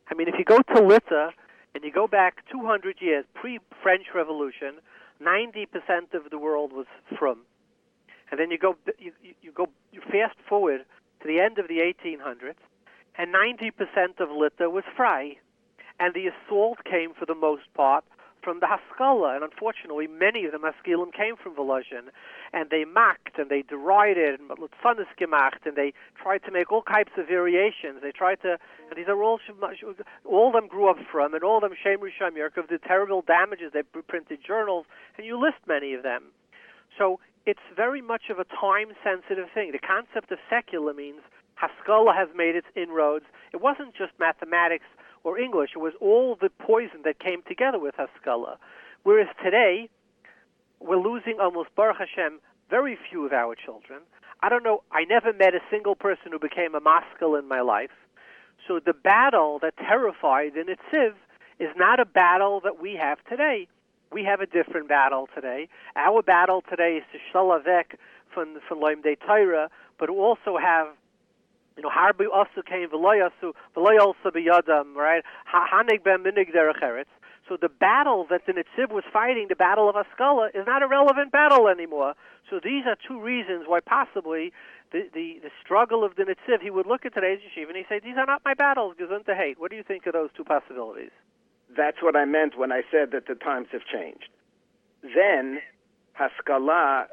I mean, if you go to Lita and you go back 200 years pre-French Revolution, 90% of the world was frum, and then you fast forward to the end of the 1800s, and 90% of Lita was frei, and the assault came for the most part from the Haskalah, and unfortunately many of the Maskilim came from Volozhin, and they mocked and they derided and Lutzanis gemacht, and they tried to make all types of variations. They tried to, and these are all of them grew up from, and all of them Shemru Shamirk of the terrible damages. They printed journals, and you list many of them. So it's very much of a time-sensitive thing. The concept of secular means Haskalah has made its inroads. It wasn't just mathematics or English. It was all the poison that came together with Haskalah. Whereas today, we're losing almost, Baruch Hashem, very few of our children. I don't know, I never met a single person who became a maskil in my life. So the battle that terrified the Nitziv is not a battle that we have today. We have a different battle today. Our battle today is to shalavek from Loimdei Torah, but also have harbi asu came v'loy also b'yadam, right? Hanig ben minig derech eretz. So the battle that the Nitziv was fighting, the battle of Haskalah, is not a relevant battle anymore. So these are two reasons why possibly the struggle of the Nitziv, he would look at today's yeshiva and he'd say, these are not my battles, gesund to hate. What do you think of those two possibilities? That's what I meant when I said that the times have changed. Then Haskalah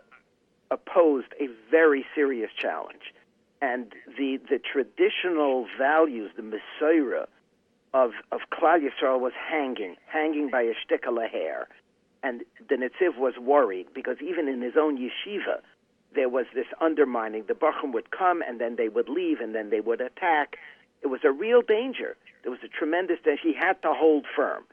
opposed a very serious challenge. And the traditional values, the Mesorah of Klal Yisrael was hanging by a shtickle of hair. And the Nitziv was worried because even in his own yeshiva, there was this undermining. The Bachum would come and then they would leave and then they would attack. It was a real danger. There was a tremendous danger. He had to hold firm.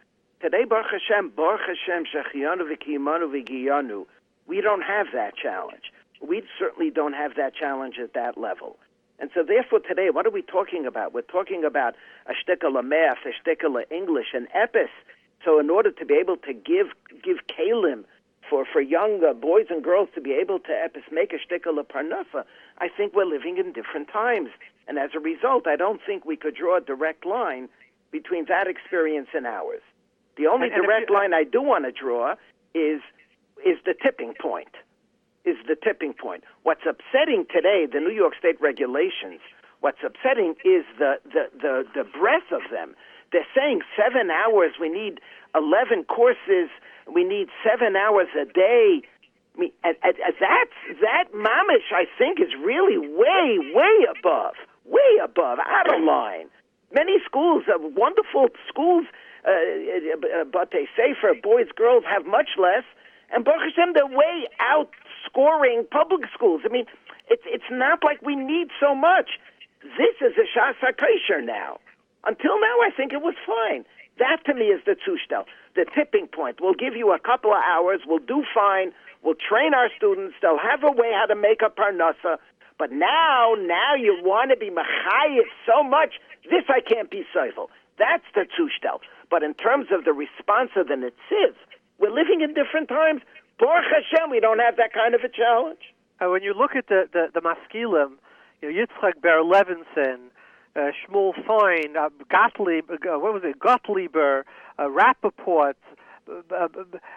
Today, Baruch Hashem, Shechiyanu v'kiyimanu v'giyanu, we don't have that challenge. We certainly don't have that challenge at that level. And so therefore today, what are we talking about? We're talking about a shtickle of math, a shtickle of English, an epis. So in order to be able to give kalim for young boys and girls to be able to epis, make a shtickle of parnasa, I think we're living in different times. And as a result, I don't think we could draw a direct line between that experience and ours. The only direct line I do want to draw is the tipping point. What's upsetting today, the New York State regulations, what's upsetting is the breadth of them. They're saying 7 hours, we need 11 courses, We need 7 hours a day. I mean, that mamish, I think, is really way above out of line. Many schools, wonderful schools, Batei Sefer, boys, girls, have much less. And Baruch Hashem, they're way outscoring public schools. I mean, it's not like we need so much. This is a Shas HaKosher now. Until now, I think it was fine. That, to me, is the Zushtel, the tipping point. We'll give you a couple of hours. We'll do fine. We'll train our students. They'll have a way how to make a parnasa. But now you want to be machayif so much. This I can't be soifel. That's the Zushtel. But in terms of the response of the Netziv, we're living in different times. Baruch Hashem, we don't have that kind of a challenge. When you look at the maskilim, Yitzchak Ber Levinson, Shmuel Fein, Gottlieb, Rappaport,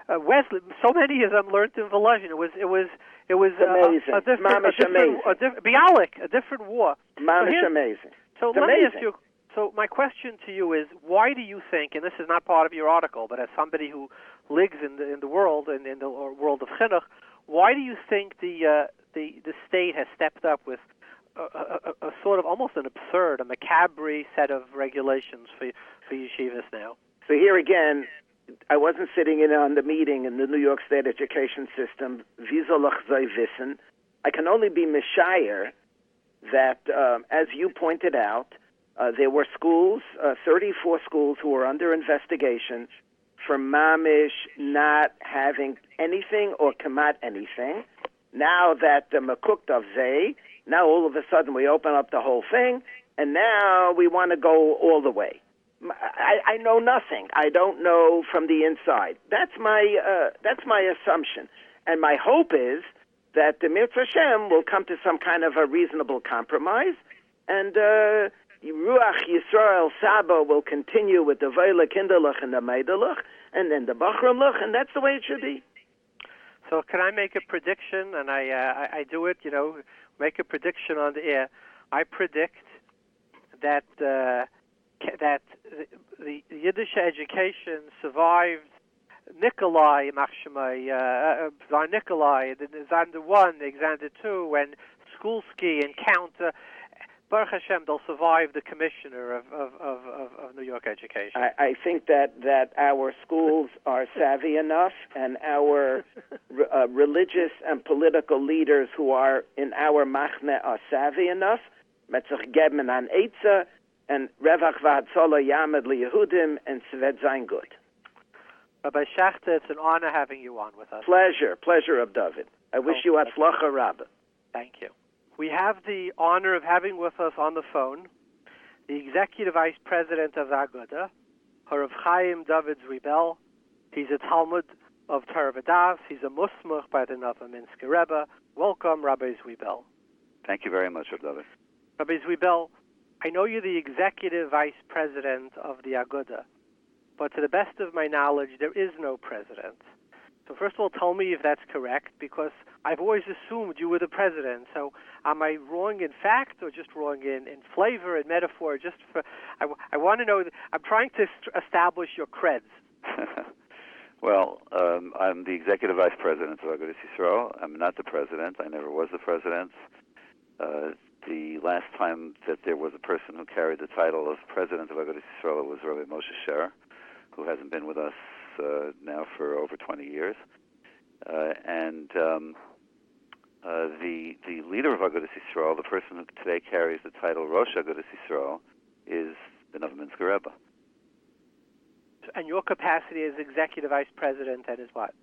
Wesley. So many of them learned in Volozhin. It was amazing. A different war. Mamish amazing. So let me ask you. So my question to you is, why do you think, and this is not part of your article, but as somebody who lives in the world and in the world of chinuch, why do you think the state has stepped up with a sort of almost an absurd, a macabre set of regulations for yeshivas now? So here again, I wasn't sitting in on the meeting in the New York State education system. Wie soll ich sei wissen? I can only be mishayer that, as you pointed out, there were schools, 34 schools, who were under investigation for mamish not having anything or kamat anything. Now that the makukta of zay, now all of a sudden we open up the whole thing, and now we want to go all the way. I know nothing. I don't know from the inside. That's my assumption, and my hope is that the Mitzvah Hashem will come to some kind of a reasonable compromise, and Ruach Yisrael Saba will continue with the Veile Kinderlich and the Meidelach, and then the Bachrumlich, and that's the way it should be. So can I make a prediction? And I do it, make a prediction on the air. I predict that the Yiddish education survived Nikolai, Nikolai, Xander 1, Xander 2, and Skulski and Counter. Baruch Hashem, they'll survive the commissioner of New York education. I think that our schools are savvy enough, and our religious and political leaders who are in our machne are savvy enough. Metzach geben an Eitza, and Revach v'Hatzola Yamed liYehudim, and Sved Zayin Good. Rabbi Schachter, it's an honor having you on with us. Pleasure of Dovid. I wish you Hatzlacha Rabbi. Thank you. We have the honor of having with us on the phone the Executive Vice President of the Agudath, Harav Chaim Dovid Zweibel. He's a Talmid of Agudath. He's a Musmach by the Novominsker Rebbe. Welcome, Rabbi Zweibel. Thank you very much, Dovid. Rabbi Zweibel, I know you're the Executive Vice President of the Agudath, but to the best of my knowledge, there is no president. So first of all, tell me if that's correct, because I've always assumed you were the president. So am I wrong in fact, or just wrong in flavor and metaphor? I want to know. I'm trying to establish your creds. Well, I'm the executive vice president of Agudath Yisrael. I'm not the president. I never was the president. The last time that there was a person who carried the title of president of Agudath Yisrael was Rabbi Moshe, who hasn't been with us now for over 20 years. The leader of Agudath Yisrael, the person who today carries the title Rosh Agudath Yisrael, is the Novominsker Rebbe. And your capacity as executive vice president then is what?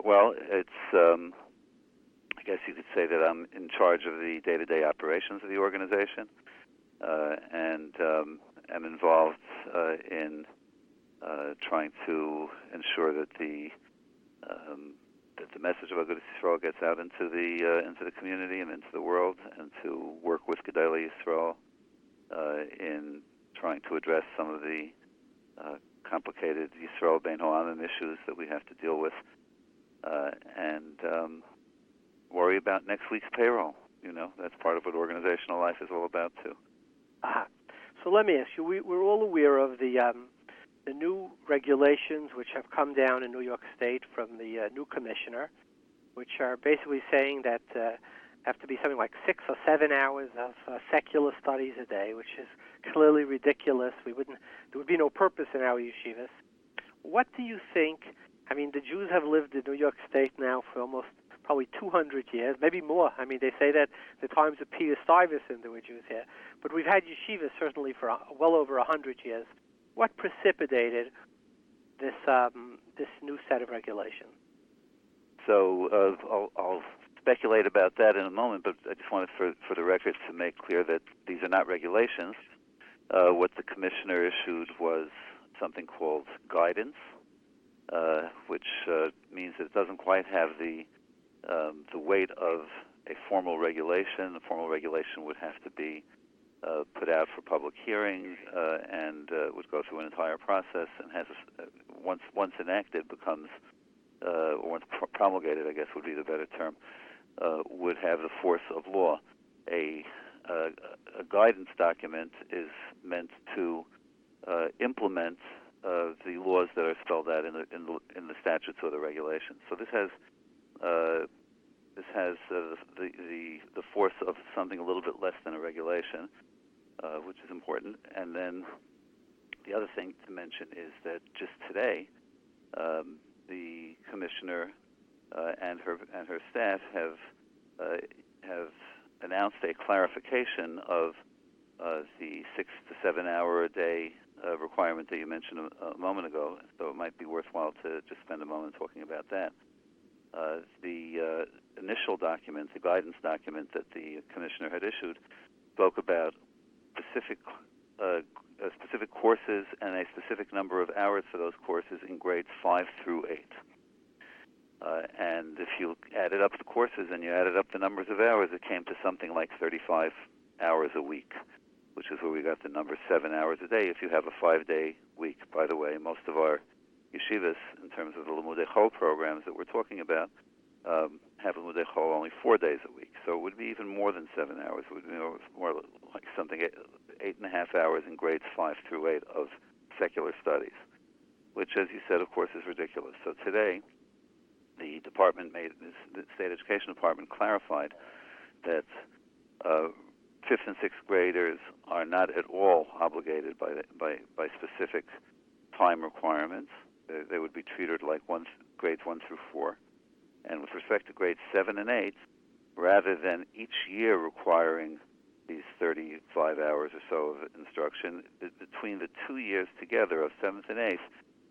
Well, it's I guess you could say that I'm in charge of the day-to-day operations of the organization, and am involved in trying to ensure that the message of Agudath Yisrael gets out into the community and into the world, and to work with Gedolei Yisrael in trying to address some of the complicated Yisrael Bein Ha'amim issues that we have to deal with, and worry about next week's payroll. That's part of what organizational life is all about too. So let me ask you: we're all aware of the the new regulations which have come down in New York State from the new commissioner, which are basically saying that have to be something like 6 or 7 hours of secular studies a day, which is clearly ridiculous. There would be no purpose in our yeshivas. What do you think? I mean, the Jews have lived in New York State now for almost probably 200 years, maybe more. I mean, they say that the times of Peter Stuyvesant there were Jews here. But we've had yeshivas certainly for well over 100 years. What precipitated this new set of regulations? So I'll speculate about that in a moment, but I just wanted for the record to make clear that these are not regulations. What the commissioner issued was something called guidance, which means that it doesn't quite have the weight of a formal regulation. The formal regulation would have to be put out for public hearing and would go through an entire process, and has once enacted becomes or once promulgated, I guess would be the better term, would have the force of law. A guidance document is meant to implement the laws that are spelled out in the statutes or the regulations. So this has the force of something a little bit less than a regulation, which is important. And then the other thing to mention is that just today, the commissioner and her staff have announced a clarification of the 6 to 7 hour a day requirement that you mentioned a moment ago. So it might be worthwhile to just spend a moment talking about that. The initial document, the guidance document that the commissioner had issued, spoke about specific courses and a specific number of hours for those courses in grades 5 through 8. And if you added up the courses and you added up the numbers of hours, it came to something like 35 hours a week, which is where we got the number 7 hours a day if you have a 5-day week. By the way, most of our yeshivas, in terms of the Limudei Chol programs that we're talking about, have Limudei Chol only 4 days a week. So it would be even more than 7 hours. It would be more like something 8.5 hours in grades 5 through 8 of secular studies, which, as you said, of course, is ridiculous. So today, the state education department clarified that 5th and 6th graders are not at all obligated by specific time requirements. They would be treated like grades 1 through 4. And with respect to grades 7 and 8, rather than each year requiring these 35 hours or so of instruction, between the 2 years together of 7th and 8th,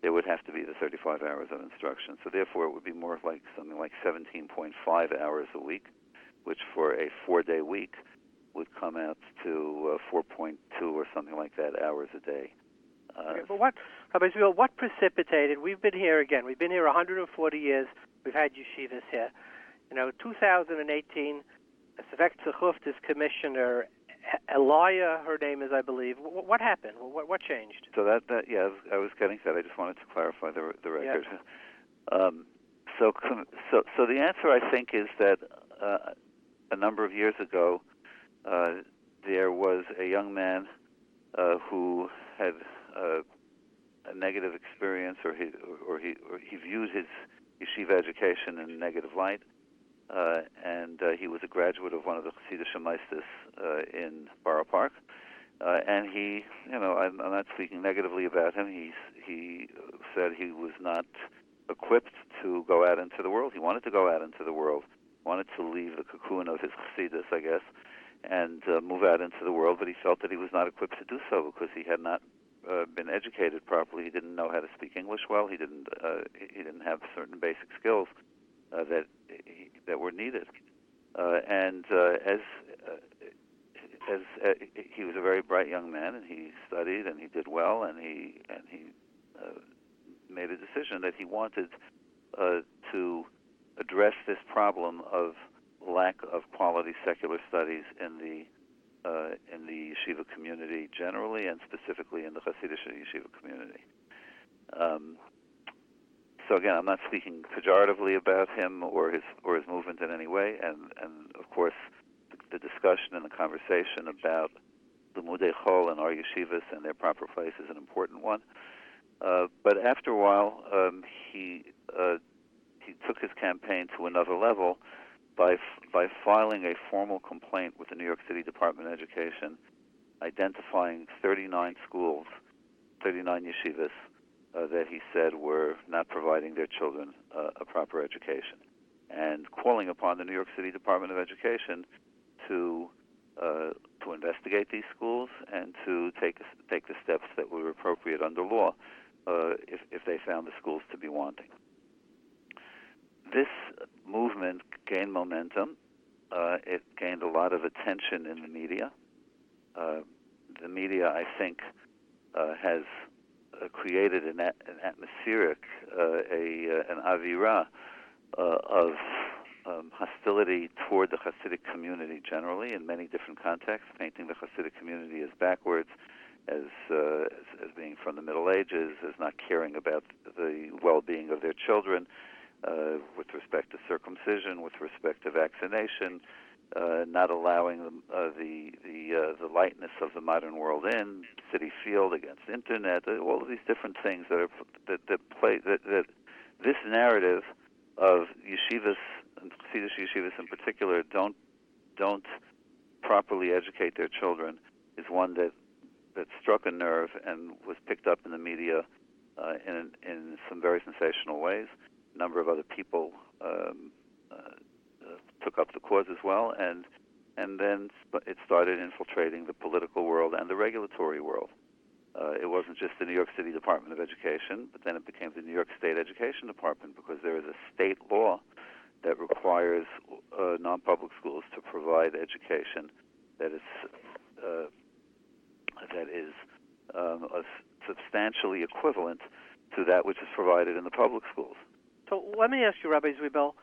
there would have to be the 35 hours of instruction. So therefore, it would be more like something like 17.5 hours a week, which for a 4-day week would come out to 4.2 or something like that hours a day. Okay, but what precipitated? We've been here 140 years. We've had yeshivas here. 2018, this commissioner, Elia, her name is, I believe. What happened? What changed? So that I was getting to that. I just wanted to clarify the record. Yeah. So the answer, I think, is that a number of years ago, there was a young man who had a negative experience, or he viewed his yeshiva education in a negative light, and he was a graduate of one of the Chassidish Meisters in Borough Park, and he, I'm not speaking negatively about him. He said he was not equipped to go out into the world. He wanted to go out into the world, wanted to leave the cocoon of his Chassidus, I guess, and move out into the world, but he felt that he was not equipped to do so because he had not been educated properly. He didn't know how to speak English well. He didn't have certain basic skills that were needed. And as he was a very bright young man, and he studied and he did well, and he made a decision that he wanted to address this problem of lack of quality secular studies in the yeshiva community generally, and specifically in the Hasidic yeshiva community. So again, I'm not speaking pejoratively about him or his movement in any way, and of course, the discussion and the conversation about the Limudei Chol and our yeshivas and their proper place is an important one. But after a while, he took his campaign to another level by filing a formal complaint with the New York City Department of Education, identifying 39 schools, 39 yeshivas that he said were not providing their children a proper education, and calling upon the New York City Department of Education to investigate these schools and to take the steps that were appropriate under law if they found the schools to be wanting. This movement gained momentum. It gained a lot of attention in the media. The media, I think, has created an atmospheric, an avira of hostility toward the Hasidic community generally in many different contexts, painting the Hasidic community as backwards, as being from the Middle Ages, as not caring about the well-being of their children, with respect to circumcision, with respect to vaccination, not allowing the lightness of the modern world in, city field against internet, all of these different things that this narrative of yeshivas, and Hasidic yeshivas in particular, don't properly educate their children, is one that struck a nerve and was picked up in the media in some very sensational ways. A number of other people took up the cause as well, and then it started infiltrating the political world and the regulatory world. It wasn't just the New York City Department of Education, but then it became the New York State Education Department, because there is a state law that requires non-public schools to provide education that is substantially equivalent to that which is provided in the public schools. So let me ask you, Rabbi Zweibel,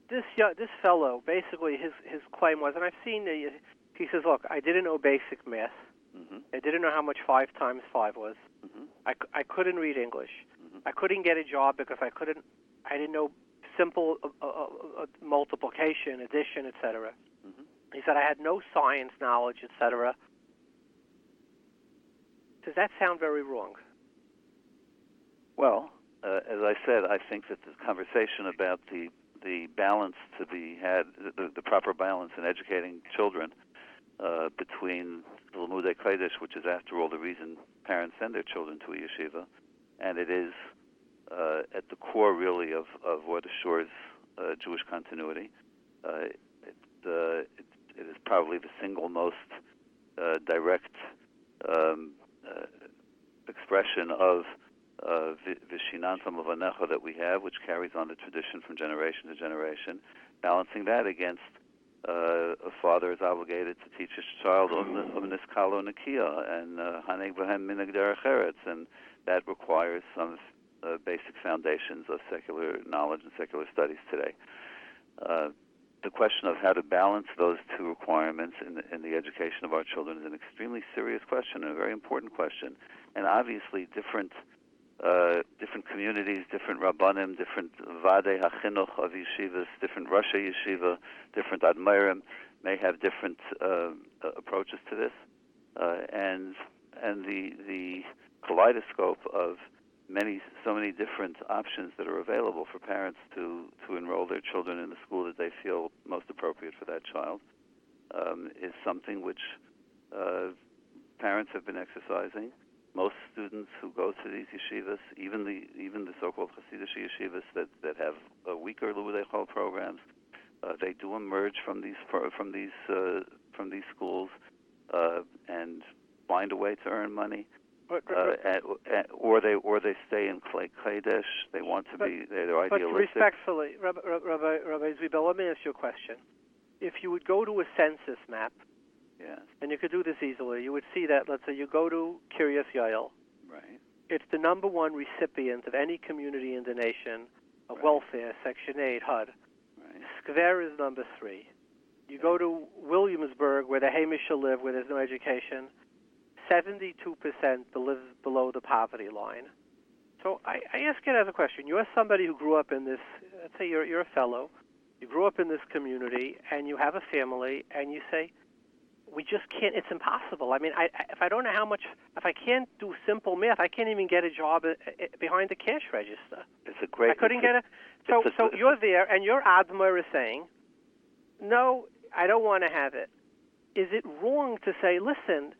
this fellow, basically his claim was, and I've seen, he says, look, I didn't know basic math. Mm-hmm. I didn't know how much 5 times 5 was. Mm-hmm. I couldn't read English. Mm-hmm. I couldn't get a job because I didn't know simple multiplication, addition, etc. Mm-hmm. He said I had no science knowledge, etc. Does that sound very wrong? Well, as I said, I think that the conversation about the balance to be had, the proper balance in educating children between the Limudei Kodesh, which is after all the reason parents send their children to a yeshiva, and it is at the core really of what assures Jewish continuity. It is probably the single most direct expression of Vishinantam of Anecha that we have, which carries on the tradition from generation to generation, balancing that against a father is obligated to teach his child Omnis Kalo Nakia and Haneg Bahem Minag Derech Eretz, and that requires some basic foundations of secular knowledge and secular studies today. The question of how to balance those two requirements in the education of our children is an extremely serious question and a very important question. And obviously, different communities, different rabbanim, different vadei hachinuch of yeshivas, different Roshei yeshiva, different admirim may have different approaches to this, and the kaleidoscope of so many different options that are available for parents to enroll their children in the school that they feel most appropriate for that child is something which parents have been exercising. Most students who go to these yeshivas, even the so-called Hasidic yeshivas that have weaker Limudei Chol programs, they do emerge from these schools and find a way to earn money. Or they stay in Klei Kodesh. They want to be. They're idealistic. But respectfully, Rabbi Zweibel, let me ask you a question. If you would go to a census map, yes, and you could do this easily, you would see that. Let's say you go to Kiryas Yael. Right. It's the number one recipient of any community in the nation of right. welfare, Section 8, HUD. Right. Skver is number 3. You go to Williamsburg, where the Hamish live, where there's no education. 72% lives below the poverty line. So I ask you as a question. You're somebody who grew up in this, let's say you're a fellow, you grew up in this community, and you have a family, and you say, we just can't. It's impossible. I mean, if I don't know how much, if I can't do simple math, I can't even get a job behind the cash register. It's a great. I couldn't get a. So you're there, and your Admor is saying, no, I don't want to have it. Is it wrong to say, listen?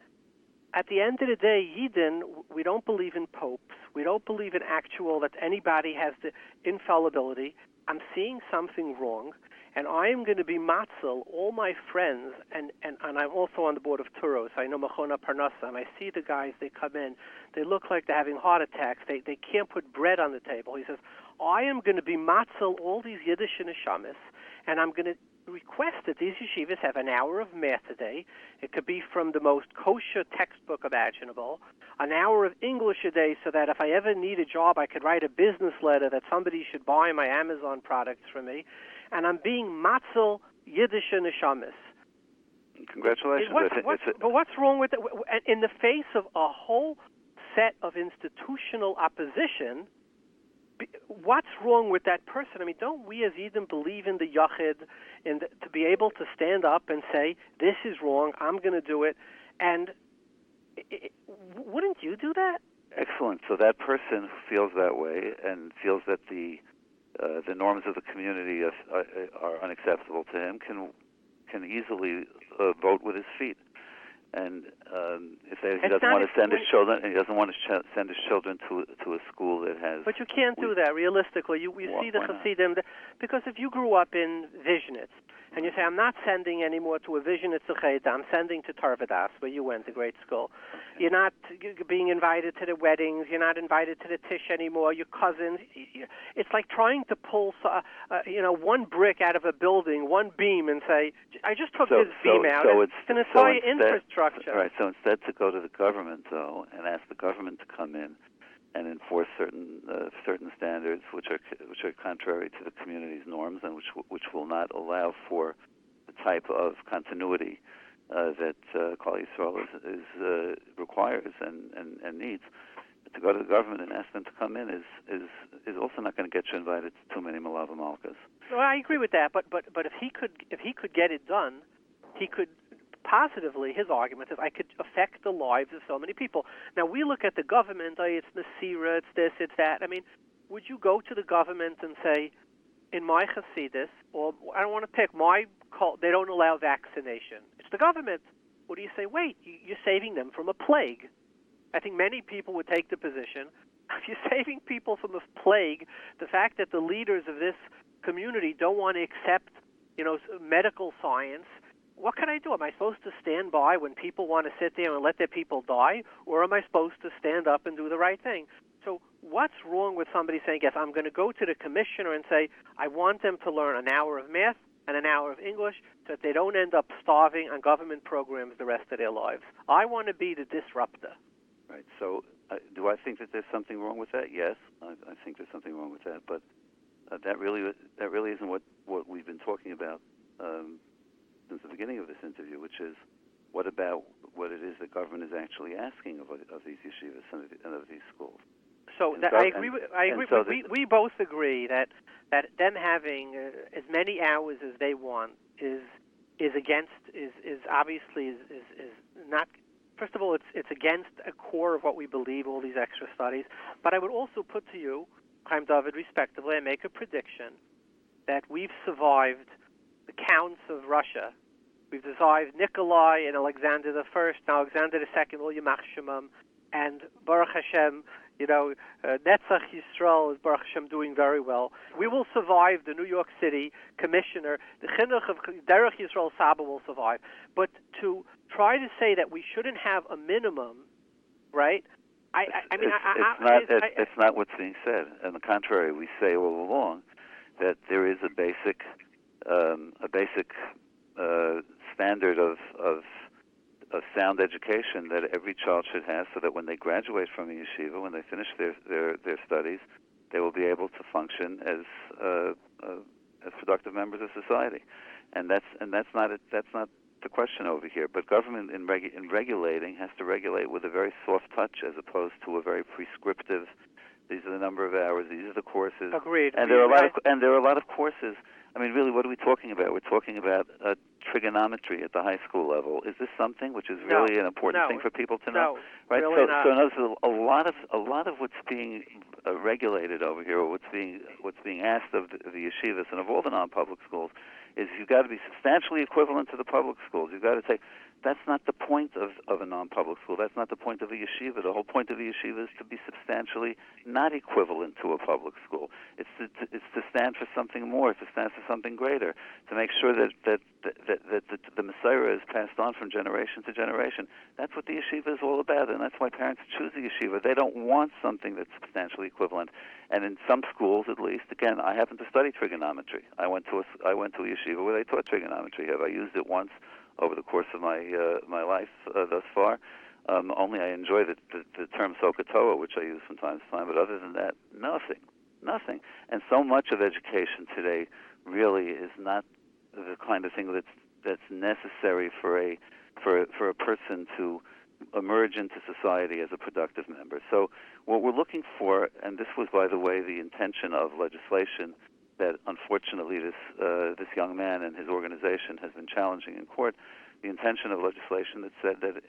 At the end of the day, Yidden, we don't believe in popes. We don't believe in that anybody has the infallibility. I'm seeing something wrong, and I am going to be matzel all my friends, and I'm also on the board of Turos. I know Machon Parnassa, and I see the guys, they come in, they look like they're having heart attacks. They can't put bread on the table. He says, I am going to be matzel all these Yiddish neshamis, and I'm going to request that these yeshivas have an hour of math a day. It could be from the most kosher textbook imaginable, an hour of English a day, so that if I ever need a job, I could write a business letter that somebody should buy my Amazon products from me. And I'm being matzel Yiddish neshamis. Congratulations. But what's wrong with it? In the face of a whole set of institutional opposition, what's wrong with that person? I mean, don't we as Edom believe in the Yachid, to be able to stand up and say, this is wrong, I'm going to do it, and wouldn't you do that? Excellent. So that person who feels that way and feels that the norms of the community are unacceptable to him can easily vote with his feet. And if he doesn't want to send his children, send his children to a school that has. But you can't do that realistically. You see the Hasidim, because if you grew up in Vishnitz and you say, I'm not sending anymore to a Vishnitz Cheder, I'm sending to Tarvadas, where you went to great school. You're not being invited to the weddings. You're not invited to the Tish anymore. Your cousins. It's like trying to pull, one brick out of a building, one beam, and say, I just took this beam out. It's an entire infrastructure. Right. So instead, to go to the government though and ask the government to come in and enforce certain standards which are contrary to the community's norms and which will not allow for the type of continuity that Klal Yisrael requires and needs. To go to the government and ask them to come in is also not going to get you invited to too many Malava Malkas. Well, I agree with that, but if he could get it done, he could. Positively, his argument is I could affect the lives of so many people. Now, we look at the government, it's Nasira, it's this, it's that. I mean, would you go to the government and say, in my Hasidus, or I don't want to pick, my cult, they don't allow vaccination. It's the government. What do you say? Wait, you're saving them from a plague. I think many people would take the position, if you're saving people from a plague, the fact that the leaders of this community don't want to accept, medical science, what can I do? Am I supposed to stand by when people want to sit there and let their people die, or am I supposed to stand up and do the right thing? So what's wrong with somebody saying, yes, I'm going to go to the commissioner and say, I want them to learn an hour of math and an hour of English so that they don't end up starving on government programs the rest of their lives. I want to be the disruptor. Right. So do I think that there's something wrong with that? Yes, I think there's something wrong with that. But that really isn't what we've been talking about since the beginning of this interview, which is what about what it is the government is actually asking of these yeshivas and of these schools. So I agree. We both agree that them having as many hours as they want is obviously not. First of all, it's against a core of what we believe. All these extra studies, but I would also put to you, Chaim Dovid, respectively, and make a prediction that we've survived the counts of Russia. We've survived Nikolai and Alexander I, now Alexander II, Yamach Shemam, and Baruch Hashem, Netzach Yisrael is Baruch Hashem doing very well. We will survive the New York City commissioner. The Chinuch of Derech Yisrael Saba will survive. But to try to say that we shouldn't have a minimum, right? It's not what's being said. On the contrary, we say all along that there is a basic standard of sound education that every child should have, so that when they graduate from a yeshiva, when they finish their studies, they will be able to function as productive members of society. And that's not the question over here. But government in regulating has to regulate with a very soft touch, as opposed to a very prescriptive These are the number of hours. These are the courses. Agreed. And there are a lot of courses. I mean, really, what are we talking about? We're talking about trigonometry at the high school level. Is this something which is really an important thing for people to know? No, right. Really not. So in other words, a lot of what's being regulated over here, or what's being asked of the yeshivas and of all the non-public schools, is you've got to be substantially equivalent to the public schools. You've got to take. That's not the point of a non-public school. That's not the point of a yeshiva. The whole point of a yeshiva is to be substantially not equivalent to a public school. It's to stand for something more, to stand for something greater, to make sure that the Messiah is passed on from generation to generation. That's what the yeshiva is all about, and that's why parents choose the yeshiva. They don't want something that's substantially equivalent. And in some schools, at least, again, I happen to study trigonometry. I went to a yeshiva where they taught trigonometry. Have I used it once over the course of my life thus far? Only I enjoy the term Sokatoa, which I use from time to time, but other than that, nothing. And so much of education today really is not the kind of thing that's necessary for a person to emerge into society as a productive member. So what we're looking for, and this was, by the way, the intention of legislation that unfortunately this young man and his organization has been challenging in court, the intention of legislation that said that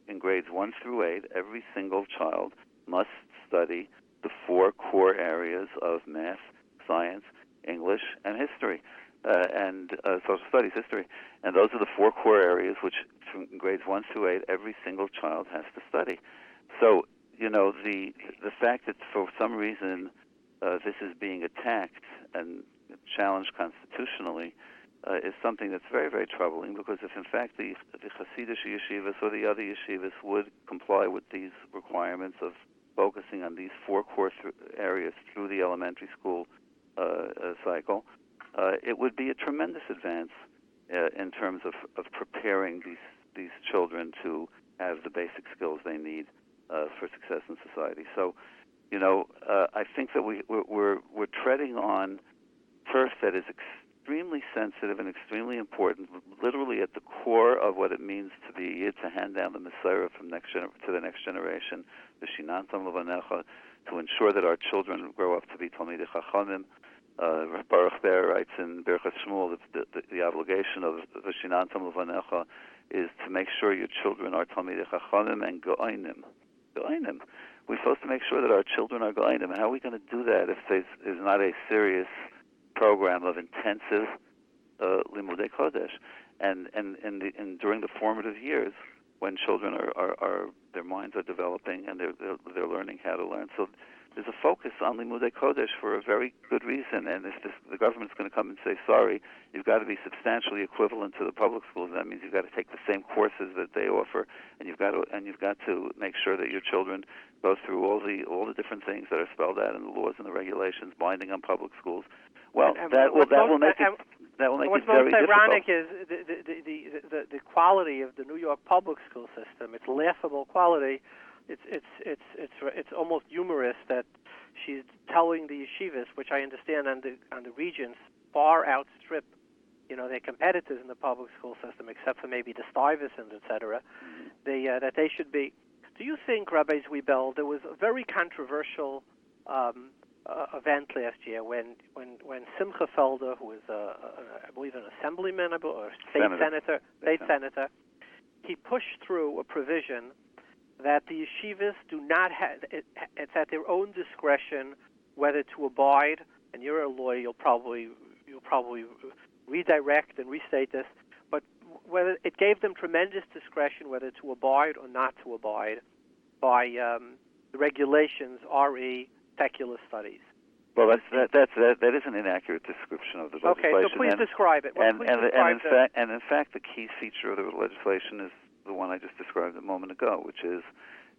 in grades 1 through 8, every single child must study the 4 core areas of math, science, English, and history, and social studies, history. And those are the 4 core areas which, from grades 1 through 8, every single child has to study. So, the fact that for some reason this is being attacked and challenged constitutionally is something that's very, very troubling, because if in fact the Hasidic yeshivas or the other yeshivas would comply with these requirements of focusing on these 4 core areas through the elementary school cycle, it would be a tremendous advance in terms of preparing these children to have the basic skills they need for success in society. So, I think that we're treading on turf that is extremely sensitive and extremely important, literally at the core of what it means to be to hand down the Messiah from to the next generation, the Shinantam Levanecha, to ensure that our children grow up to be Talmid Chachamim. Baruch Ber writes in Birchas Shmuel that the obligation of the Shinantam Levanecha is to make sure your children are Talmid Chachamim and Go'ainim. We're supposed to make sure that our children are Go'ainim. How are we going to do that if there is not a serious program of intensive limudei kodesh, and during the formative years when children are their minds are developing and they're learning how to learn. So there's a focus on limudei kodesh for a very good reason. And if the government's going to come and say, sorry, you've got to be substantially equivalent to the public schools, that means you've got to take the same courses that they offer, and you've got to make sure that your children go through all the different things that are spelled out in the laws and the regulations binding on public schools. Well, that will make it very difficult. What's most ironic is the quality of the New York public school system. It's laughable quality. It's almost humorous that she's telling the yeshivas, which I understand on the regions far outstrip their competitors in the public school system, except for maybe the Stuyvesants, etc. That they should be. Do you think, Rabbi Zweibel, there was a very controversial event last year when Simcha Felder, who was I believe an assemblyman or state senator, he pushed through a provision that the yeshivas do not have. It's at their own discretion whether to abide. And you're a lawyer, you'll probably redirect and restate this, but whether it gave them tremendous discretion whether to abide or not to abide by the regulations re secular studies. Well, that is an inaccurate description of the legislation. Okay, so please describe it. And in fact, the key feature of the legislation is the one I just described a moment ago, which is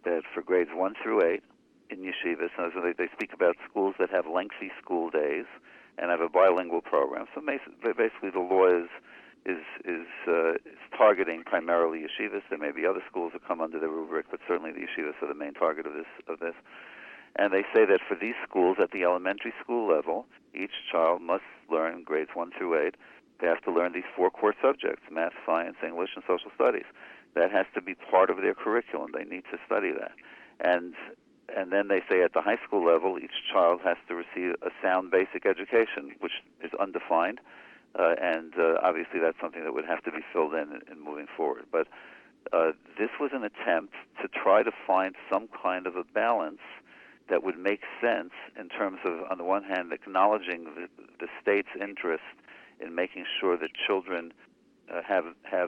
that for grades 1 through 8 in yeshivas, so they speak about schools that have lengthy school days and have a bilingual program. So basically, the law is targeting primarily yeshivas. There may be other schools that come under the rubric, but certainly the yeshivas are the main target of this. And they say that for these schools at the elementary school level, each child must learn grades 1 through 8. They have to learn these 4 core subjects: math, science, English, and social studies. That has to be part of their curriculum. They need to study that. And and then they say at the high school level, each child has to receive a sound basic education, which is undefined, and obviously that's something that would have to be filled in moving forward. But this was an attempt to try to find some kind of a balance that would make sense in terms of, on the one hand, acknowledging the state's interest in making sure that children have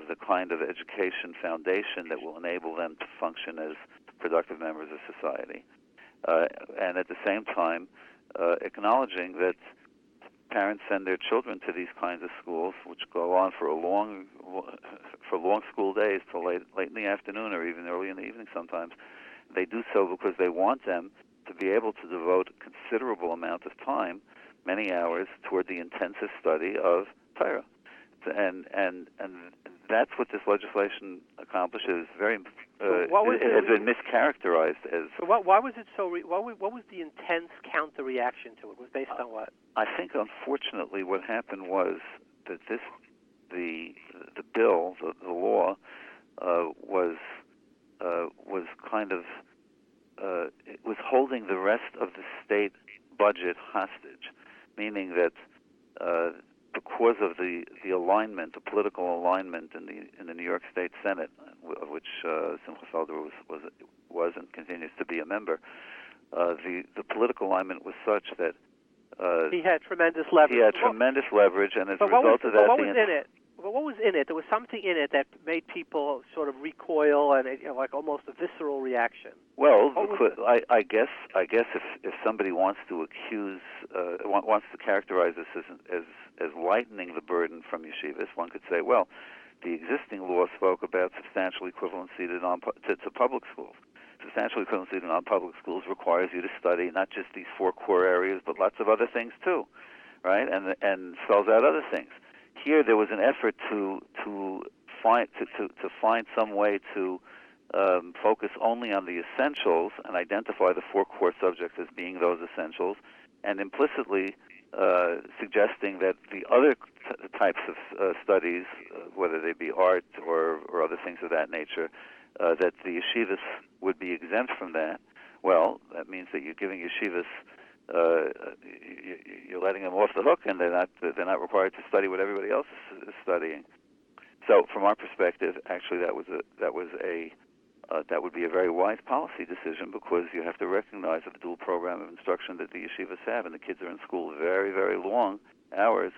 the kind of education foundation that will enable them to function as productive members of society, and at the same time acknowledging that parents send their children to these kinds of schools, which go on for long school days till late in the afternoon or even early in the evening sometimes. They do so because they want them to be able to devote a considerable amount of time, many hours, toward the intensive study of Torah. And that's what this legislation accomplishes. Very, it has been mischaracterized as. So why was it so? What was the intense counter reaction to it? Was based on what? I think, unfortunately, what happened was that the bill, the law, was kind of it was holding the rest of the state budget hostage, meaning that because of the alignment, the political alignment in the New York State Senate, of which Simcha Felder was and continues to be a member, the political alignment was such that he had tremendous leverage. He had tremendous leverage, and as a result of that, what was in it? Well, what was in it? There was something in it that made people sort of recoil and like almost a visceral reaction. Well, I guess if somebody wants to accuse, wants to characterize this as lightening the burden from yeshivas, one could say, well, the existing law spoke about substantial equivalency to public schools. Substantial equivalency to non-public schools requires you to study not just these four core areas, but lots of other things too, right? And spells out other things. Here, there was an effort to find some way to focus only on the essentials and identify the four core subjects as being those essentials, and implicitly suggesting that the other types of studies, whether they be art or other things of that nature, that the yeshivas would be exempt from that. Well, that means that you're giving yeshivas, you're letting them off the hook, and they're not required to study what everybody else is studying. So, from our perspective, actually, that would be a very wise policy decision, because you have to recognize the dual program of instruction that the yeshivas have, and the kids are in school very, very long hours.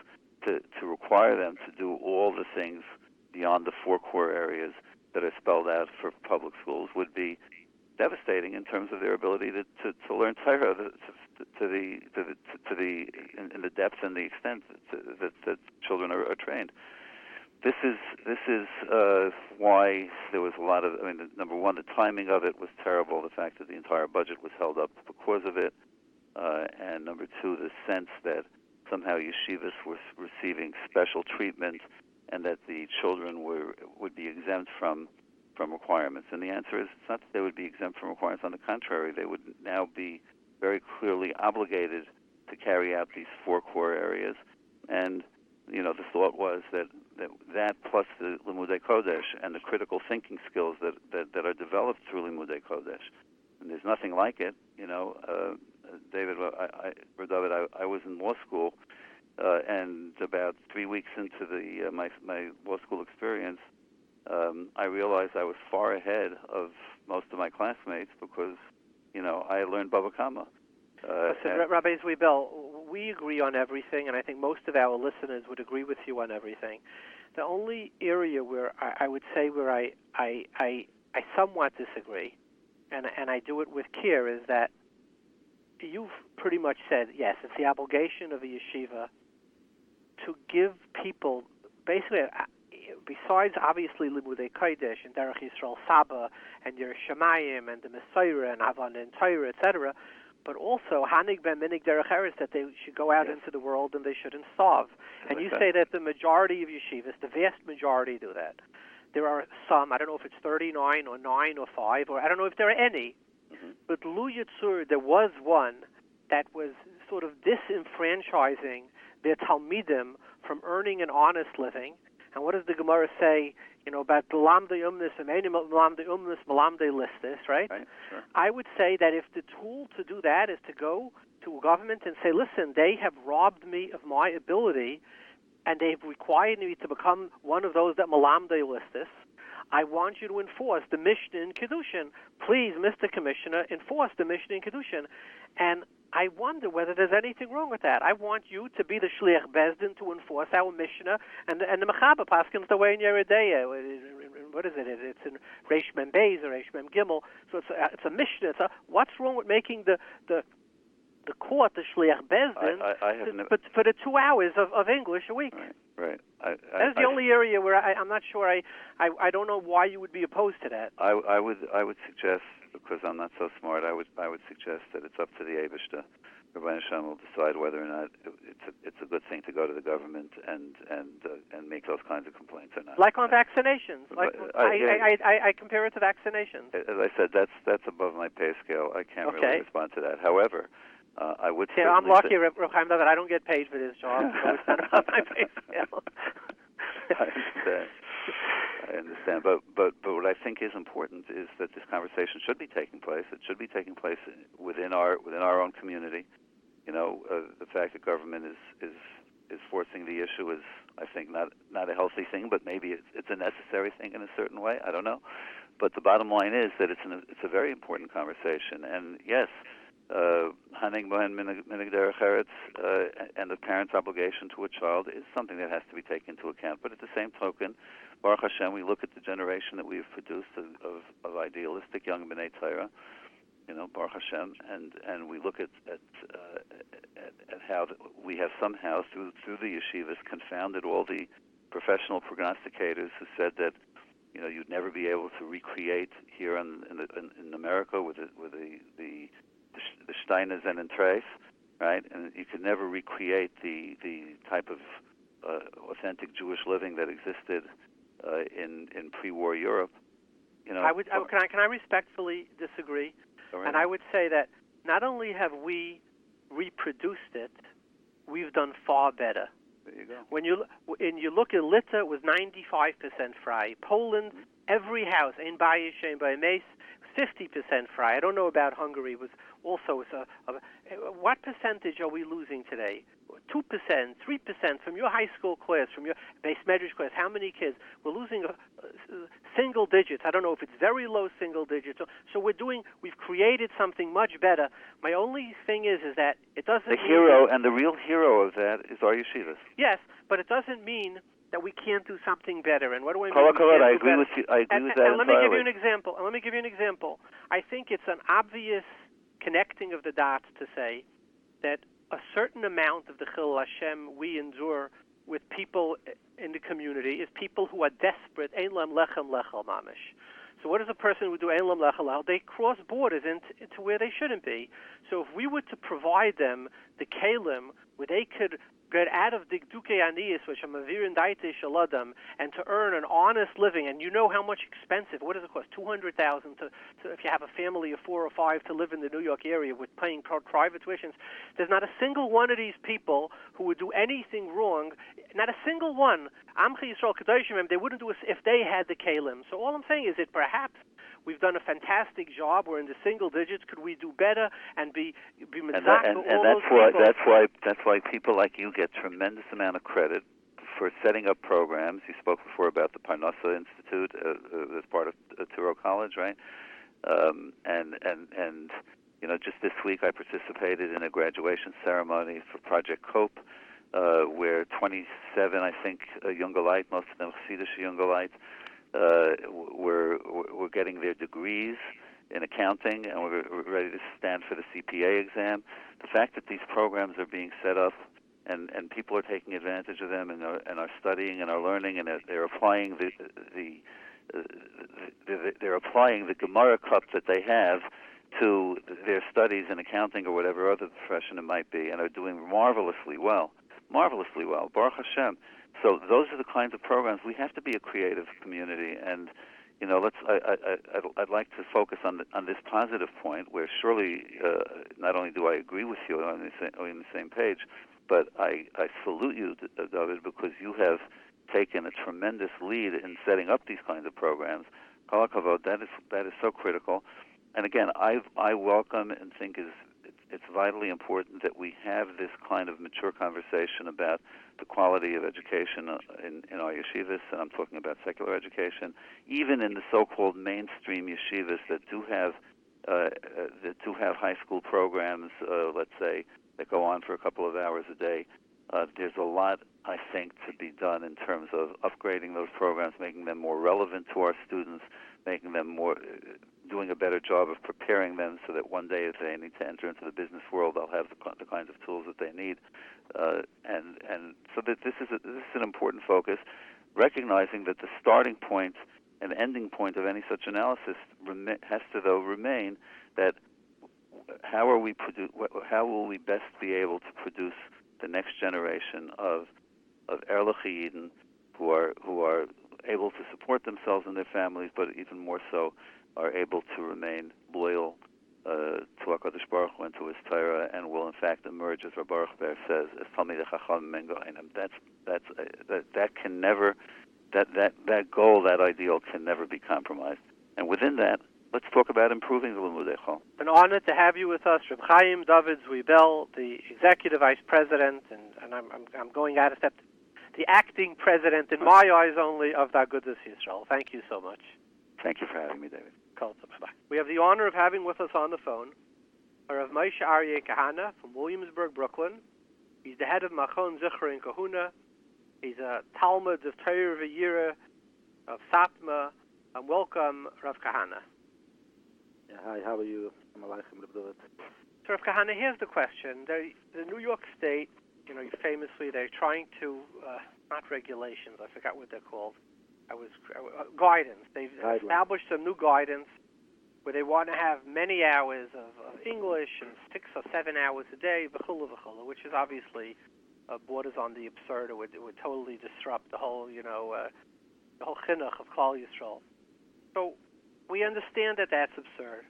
To require them to do all the things beyond the four core areas that are spelled out for public schools would be devastating in terms of their ability to learn Torah in the depth and the extent that children are trained. This is why there was a lot of. Number one, the timing of it was terrible. The fact that the entire budget was held up because of it, and number two, the sense that somehow yeshivas were receiving special treatment, and that the children would be exempt from requirements. And the answer is, it's not that they would be exempt from requirements. On the contrary, they would now be very clearly obligated to carry out these four core areas. And the thought was that plus the Limudei Kodesh and the critical thinking skills that are developed through Limudei Kodesh, and there's nothing like it. David, I was in law school, and about 3 weeks into my law school experience, I realized I was far ahead of most of my classmates because, I learned Bava Kama. Rabbi Zweibel, we agree on everything, and I think most of our listeners would agree with you on everything. The only area where I would say where I somewhat disagree, and I do it with care, is that you've pretty much said, yes, it's the obligation of a yeshiva to give people, basically, besides obviously Limudei Kodesh and Derech Yisrael Saba and Yer Shemayim and the Messiah and Avan and Torah, etc., but also Hanig Ben Minig Derech Eretz, that they should go out into the world and they shouldn't starve. And you say that the majority of yeshivas, the vast majority, do that. There are some, I don't know if it's 39 or 9 or 5, or I don't know if there are any, but Lu Yitzur, there was one that was sort of disenfranchising their Talmidim from earning an honest living, And what does the Gemara say, about the lamde umnis and lamde umnis, malamde listis, right? Right, sure. I would say that if the tool to do that is to go to a government and say, listen, they have robbed me of my ability, and they've required me to become one of those that malamde listis, I want you to enforce the Mishnah in Kedushin. Please, Mr. Commissioner, enforce the Mishnah in Kedushin. And I wonder whether there's anything wrong with that. I want you to be the Shliach Bezdin to enforce our Mishnah, and the Mechaber Paskins the way in Yeredeya. What is it? It's in Reish Mem Beis or Reish Mem Gimel. So it's a Mishnah. What's wrong with making the court the Shliach Bezdin for the 2 hours of English a week? Right. That's the only area where I'm not sure. I don't know why you would be opposed to that. I would suggest, because I'm not so smart, I would suggest that it's up to the Eibishter. Rabbi Hashem will decide whether or not it's a good thing to go to the government and make those kinds of complaints or not. Like on vaccinations. I compare it to vaccinations. As I said, that's above my pay scale. I can't really respond to that. However, I would. Yeah, I'm lucky, Chaim, that I don't get paid for this job. So it's not above my pay scale. I understand, but what I think is important is that this conversation should be taking place. It should be taking place within our own community. The fact that government is forcing the issue is, I think, not a healthy thing, but maybe it's a necessary thing in a certain way. I don't know, but the bottom line is that it's a very important conversation. And yes, Haning Bohen Minig Derech Eretz and the parent's obligation to a child is something that has to be taken into account. But at the same token, Baruch Hashem, we look at the generation that we've produced of idealistic young B'nai Torah, Baruch Hashem, and we look at how we have somehow through the yeshivas confounded all the professional prognosticators who said that you'd never be able to recreate here in America with the Steiners and Trace, right? And you could never recreate the type of authentic Jewish living that existed in pre-war Europe. Can I respectfully disagree? Right. And I would say that not only have we reproduced it, we've done far better. There you go. When you look at Litva, it was 95% fry. Poland, every house, ein bayis, ein bayis, 50% fry. I don't know about Hungary. It was also what percentage are we losing today? 2%, 3% from your high school class, from your base medrash class. How many kids? We're losing single digits. I don't know if it's very low single digits. So we've created something much better. My only thing is that it doesn't. The real hero of that is our yeshivas. Yes, but it doesn't mean that we can't do something better. And what do I mean? I agree with you. I agree with that entirely. Let me give you an example. I think it's an obvious connecting of the dots to say that a certain amount of the Chil Hashem we endure with people in the community is people who are desperate. Ein lam lechem lechel mamish. So what does a person who do ein lam lechem lechel? They cross borders into where they shouldn't be. So if we were to provide them the kalim where they could get out of Digduke Aniyas, which are Mavirin Daite Shaladam, and to earn an honest living, and you know how much expensive, what does it cost? $200,000 to if you have a family of 4 or 5 to live in the New York area with paying private tuitions. There's not a single one of these people who would do anything wrong, not a single one. Amcha Yisrael Kedoshim, they wouldn't do it if they had the kalim. So all I'm saying is that perhaps we've done a fantastic job. We're in the single digits. Could we do better and be mitzvah to all those people? That's why people like you get tremendous amount of credit for setting up programs. You spoke before about the Parnassa Institute as part of Touro College, right? And just this week I participated in a graduation ceremony for Project Cope, where 27, I think, Jungelite, most of them Chassidish Jungelite, we're getting their degrees in accounting, and we're ready to stand for the CPA exam. The fact that these programs are being set up and people are taking advantage of them and are studying and are learning and they're applying they're applying the Gemara cup that they have to their studies in accounting or whatever other profession it might be, and are doing marvelously well. Baruch Hashem. So those are the kinds of programs. We have to be a creative community, and I'd like to focus on this positive point, where surely not only do I agree with you on the same page, but I salute you, Dovid, because you have taken a tremendous lead in setting up these kinds of programs. Kol hakavod, that is so critical. And again, I welcome and think it's vitally important that we have this kind of mature conversation about the quality of education in our yeshivas, and I'm talking about secular education, even in the so-called mainstream yeshivas that do have high school programs, let's say, that go on for a couple of hours a day. There's a lot, I think, to be done in terms of upgrading those programs, making them more relevant to our students, making them more, doing a better job of preparing them so that one day if they need to enter into the business world, they'll have the kinds of tools that they need. And so that this is an important focus, recognizing that the starting point and ending point of any such analysis has to, though, remain that how will we best be able to produce the next generation of Erlich Yidden who are able to support themselves and their families, but even more so are able to remain loyal to HaKadosh Baruch Hu and to His Torah, and will in fact emerge, as Rabbi Baruch Ber says, as Talmid Chacham Mengoinim. That can never, that goal, that ideal can never be compromised. And within that, let's talk about improving the Limudei Chol. An honor to have you with us, Rabbi Chaim, Dovid, Zweibel, the Executive Vice President, and I'm going out of step, the acting president, in my eyes only, of the Agudath Yisrael. Thank you so much. Thank you for having me, David. We have the honor of having with us on the phone Rav Moshe Aryeh Kahane from Williamsburg, Brooklyn. He's the head of Machon, Zichron, Kehuna. He's a Talmid of Torah V'Yira of Satmar. And welcome, Rav Kahane. Yeah, hi, how are you? So, Rav Kahane, here's the question. The New York State, famously, they're trying to, not regulations, I forgot what they're called. Guidance. They've established some new guidance where they want to have many hours of English and 6 or 7 hours a day, which is obviously borders on the absurd. It would totally disrupt the whole, the whole chinuch of Klal Yisrael. So we understand that that's absurd.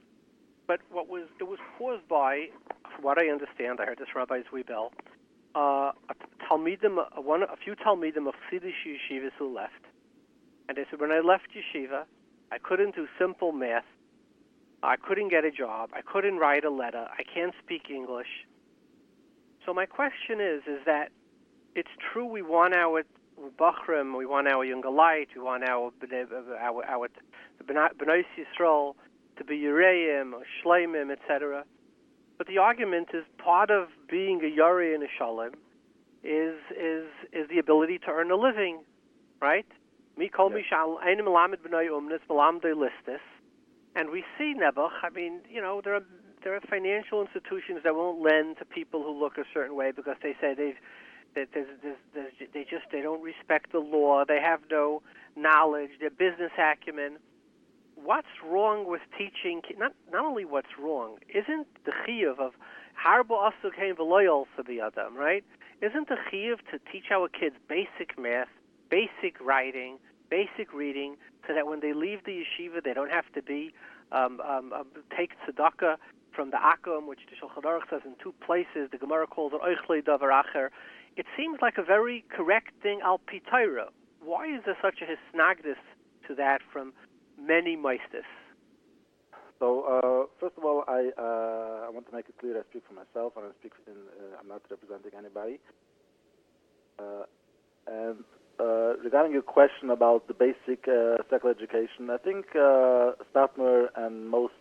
But it was caused by, from what I understand, I heard this Rabbi Zweibel, a few Talmidim of Chassidish yeshivas who left. And they said, when I left yeshiva, I couldn't do simple math. I couldn't get a job. I couldn't write a letter. I can't speak English. So my question is that it's true we want our Bachrim, we want our younger light, we want our B'nai Yisrael to be Yereim or Shleimim, etc. But the argument is part of being a Yari and a Shalom is the ability to earn a living, right? And we see Nebuch. I mean, there are financial institutions that won't lend to people who look a certain way because they say they don't respect the law. They have no knowledge. Their business acumen. What's wrong with teaching? Not only what's wrong. Isn't the chiyuv of harbo asuk hein v'loyal for the adam, right? Isn't the chiyuv to teach our kids basic math, basic writing, basic reading, so that when they leave the yeshiva, they don't have to be take tzedakah from the akum, which the Shulchan Aruch says in 2 places. The Gemara calls it oichlei davar acher. It seems like a very correct thing al pi Torah. Why is there such a hisnagdus to that from many meisters? So, first of all, I want to make it clear I speak for myself, and I'm not representing anybody. And regarding your question about the basic secular education, I think Satmar and most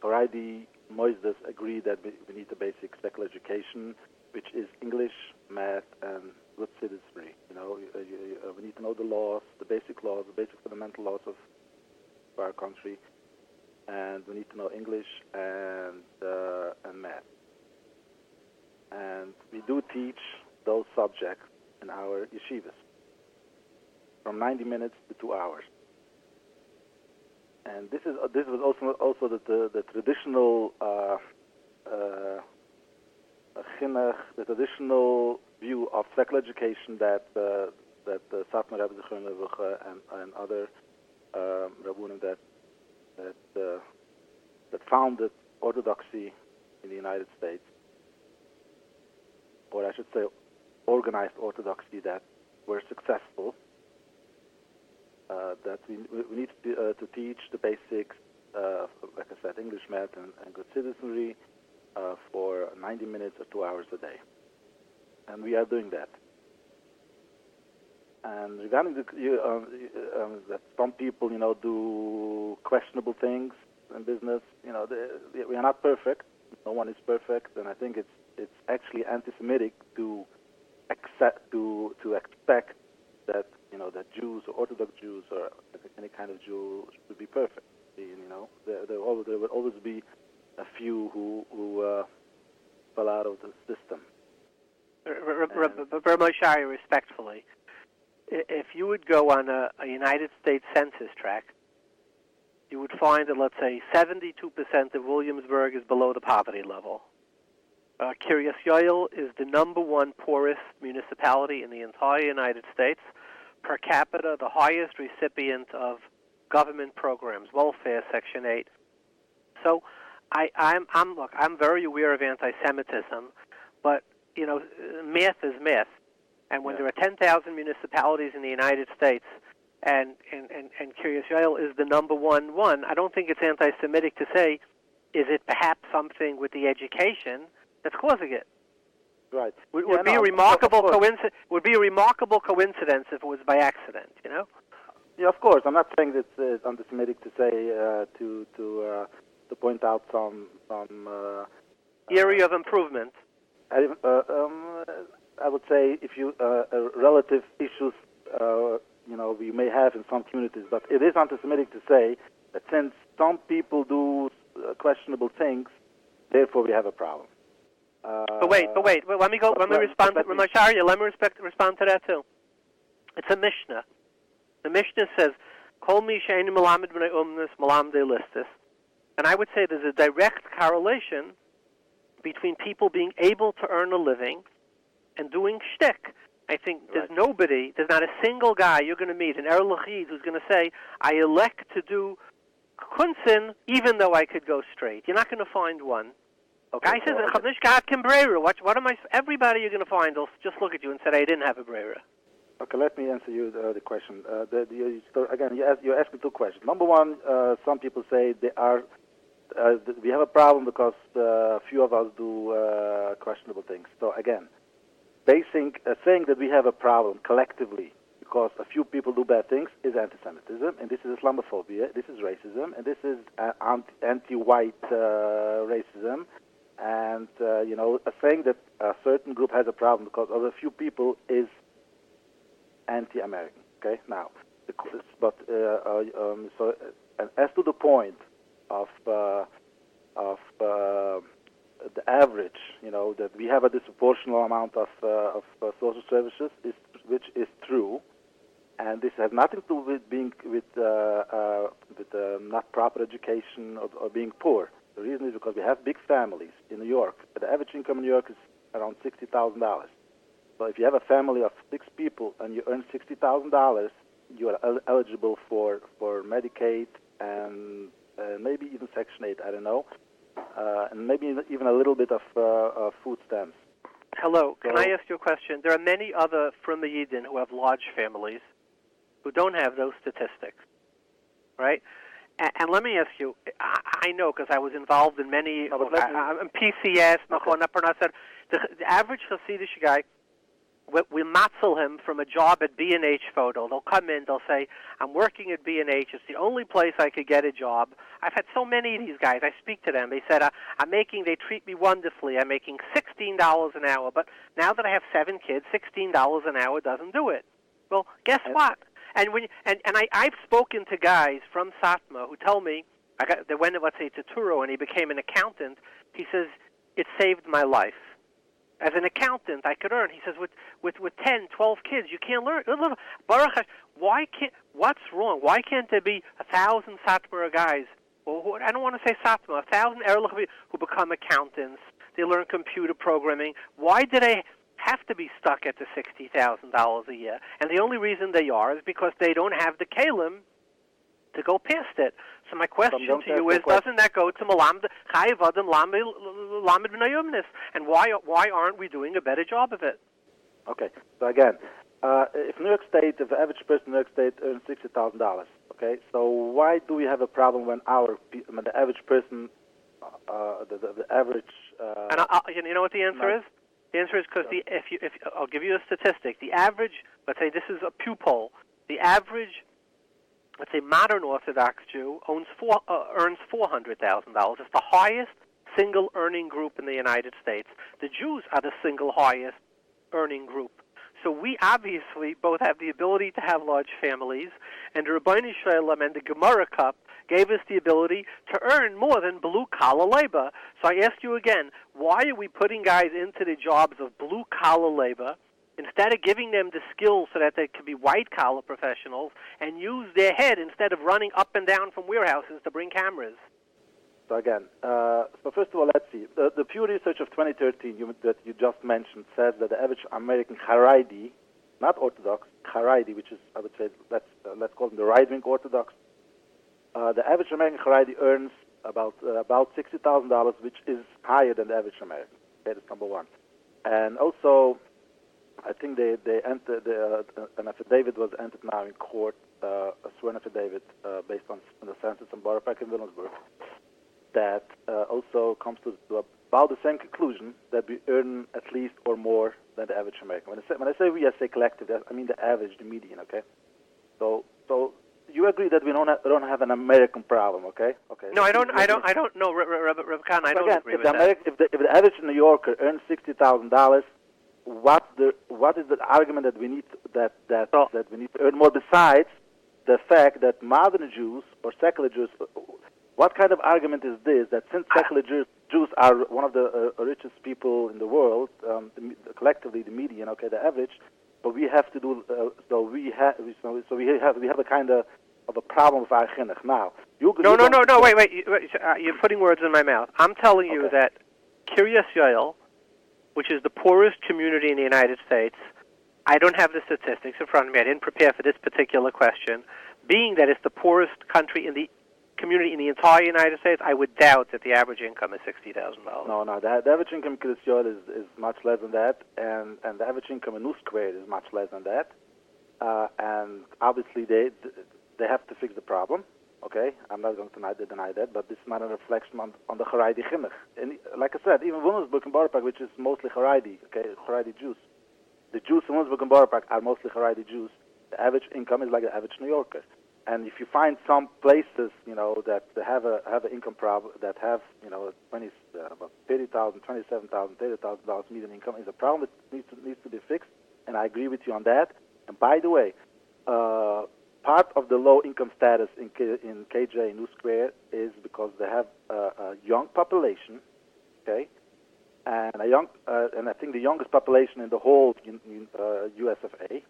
Haredi Moisdes agree that we need a basic secular education, which is English, math, and good citizenry. We need to know the laws, the basic fundamental laws of our country, and we need to know English and math. And we do teach those subjects in our yeshivas from 90 minutes to 2 hours. And this was also the traditional chinuch, the traditional view of secular education that Satmar Rebbe Zichron and other Rabbunim that founded Orthodoxy in the United States, or I should say organized Orthodoxy that were successful. That we need to teach the basics, like I said, English, math, and good citizenry for 90 minutes or 2 hours a day. And we are doing that. And regarding that some people, do questionable things in business, we are not perfect. No one is perfect, and I think it's actually anti-Semitic to expect that that Jews or Orthodox Jews or any kind of Jew should be perfect. There will always be a few who fell out of the system. Rabbi Moshe, respectfully, if you would go on a United States Census tract, you would find that, let's say, 72% of Williamsburg is below the poverty level. Kiryas Yoel is the number one poorest municipality in the entire United States. Per capita, the highest recipient of government programs, welfare, Section 8. So I'm very aware of anti-Semitism, but, math is myth. And when there are 10,000 municipalities in the United States, and Kiryas Yoel is the number one, I don't think it's anti-Semitic to say, is it perhaps something with the education that's causing it? Right. Would be a remarkable coincidence. Would be a remarkable coincidence if it was by accident. Yeah, of course. I'm not saying that it's anti-Semitic to say to point out some area of improvement. I would say if you relative issues we may have in some communities, but it is anti-Semitic to say that since some people do questionable things, therefore we have a problem. But wait. Let me respond to that too. It's a Mishnah. The Mishnah says, "Kol mi she'einu melamed b'nei umnis melamdei listis," and I would say there's a direct correlation between people being able to earn a living and doing shtick. I think there's not a single guy you're going to meet in Erlachid who's going to say, "I elect to do kunsin even though I could go straight." You're not going to find one. Okay. Guy says, what am I? Everybody you're going to find will just look at you and say, "I didn't have a brera." Okay, let me answer you the question. Again, you asked me two questions. Number one, some people say we have a problem because a few of us do questionable things. So again, saying that we have a problem collectively because a few people do bad things is anti-Semitism, and this is Islamophobia, this is racism, and this is anti-white racism. And saying that a certain group has a problem because of a few people is anti-American. Okay, now, and as to the point of the average, that we have a disproportional amount of social services, which is true, and this has nothing to do with being with not proper education or being poor. The reason is because we have big families in New York. The average income in New York is around $60,000. So if you have a family of 6 people and you earn $60,000, you are eligible for Medicaid and maybe even Section 8, I don't know, and maybe even a little bit of food stamps. Hello, can I ask you a question? There are many other from the Yidden who have large families who don't have those statistics, right? And let me ask you, I know because I was involved in many, PCS, Machon, the average Hasidic guy, we matzel him from a job at B&H Photo. They'll come in, they'll say, "I'm working at B&H. It's the only place I could get a job." I've had so many of these guys. I speak to them. They said, they treat me wonderfully. I'm making $16 an hour. But now that I have 7 kids, $16 an hour doesn't do it. Well, guess what? And I've spoken to guys from Satmar who tell me, they went, let's say, to Turo, and he became an accountant. He says, "It saved my life. As an accountant, I could earn." He says, with 10, 12 kids, you can't learn. What's wrong? Why can't there be 1,000 Satmar guys? Well, I don't want to say Satmar, 1,000 Erlich who become accountants. They learn computer programming. Why do they have to be stuck at the $60,000 a year? And the only reason they are is because they don't have the kalim to go past it. So my question to you is, doesn't that go to Malamd Chayiv Adam Lamed B'nai Umnis? And why aren't we doing a better job of it? Okay. So again, if the average person in New York State earns $60,000, okay, so why do we have a problem when the average person, the average? And you know what the answer is? The answer is because if I'll give you a statistic. The average, let's say this is a Pew poll. The average, let's say, modern Orthodox Jew earns $400,000. It's the highest single earning group in the United States. The Jews are the single highest earning group. So we obviously both have the ability to have large families, and the Rabbi Shalom and the Gemara Cup gave us the ability to earn more than blue-collar labor. So I ask you again, why are we putting guys into the jobs of blue-collar labor instead of giving them the skills so that they can be white-collar professionals and use their head instead of running up and down from warehouses to bring cameras? So again, so first of all, let's see. The Pew Research of 2013 that you just mentioned says that the average American Haredi, not Orthodox, Haredi, which is, I would say, let's call them the right-wing Orthodox, the average American Haredi earns about $60,000, which is higher than the average American. Okay, that's number one. And also, I think they entered an affidavit was entered now in court, a sworn affidavit based on the census in Borough Park in Williamsburg, that also comes to about the same conclusion that we earn at least or more than the average American. When I say we, I say collective. I mean the average, the median. Okay. So you agree that we don't have an American problem, okay? Okay. No, I don't know, Rabbi Kahane, I don't agree with that. If the average New Yorker earns $60,000, what is the argument that we need that we need to earn more besides the fact that modern Jews or secular Jews? What kind of argument is this that since secular Jews are one of the richest people in the world, collectively the median, okay, the average, but we have to do we have a kind of a problem with our chinuch now. No, wait, you're putting words in my mouth. I'm telling you that Kiryas Yoel, which is the poorest community in the United States, I don't have the statistics in front of me. I didn't prepare for this particular question. Being that it's the poorest country in the community in the entire United States, I would doubt that the average income is $60,000. No, the average income in Kiryas Yoel is much less than that, and the average income in New Square is much less than that. And obviously they have to fix the problem. Okay, I'm not going to deny that, but this is not a reflection on the Haredi chinuch. And like I said, even Williamsburg and Borough Park, which is mostly Haredi, okay, Haredi Jews. The Jews in Williamsburg and Borough Park are mostly Haredi Jews. The average income is like the average New Yorker. And if you find some places, that have an income problem, that have, about $30,000, $27,000, $30,000 median income, is a problem that needs to be fixed. And I agree with you on that. And by the way, part of the low income status in KJ in New Square is because they have a young population, okay, and and I think the youngest population in the whole US of A.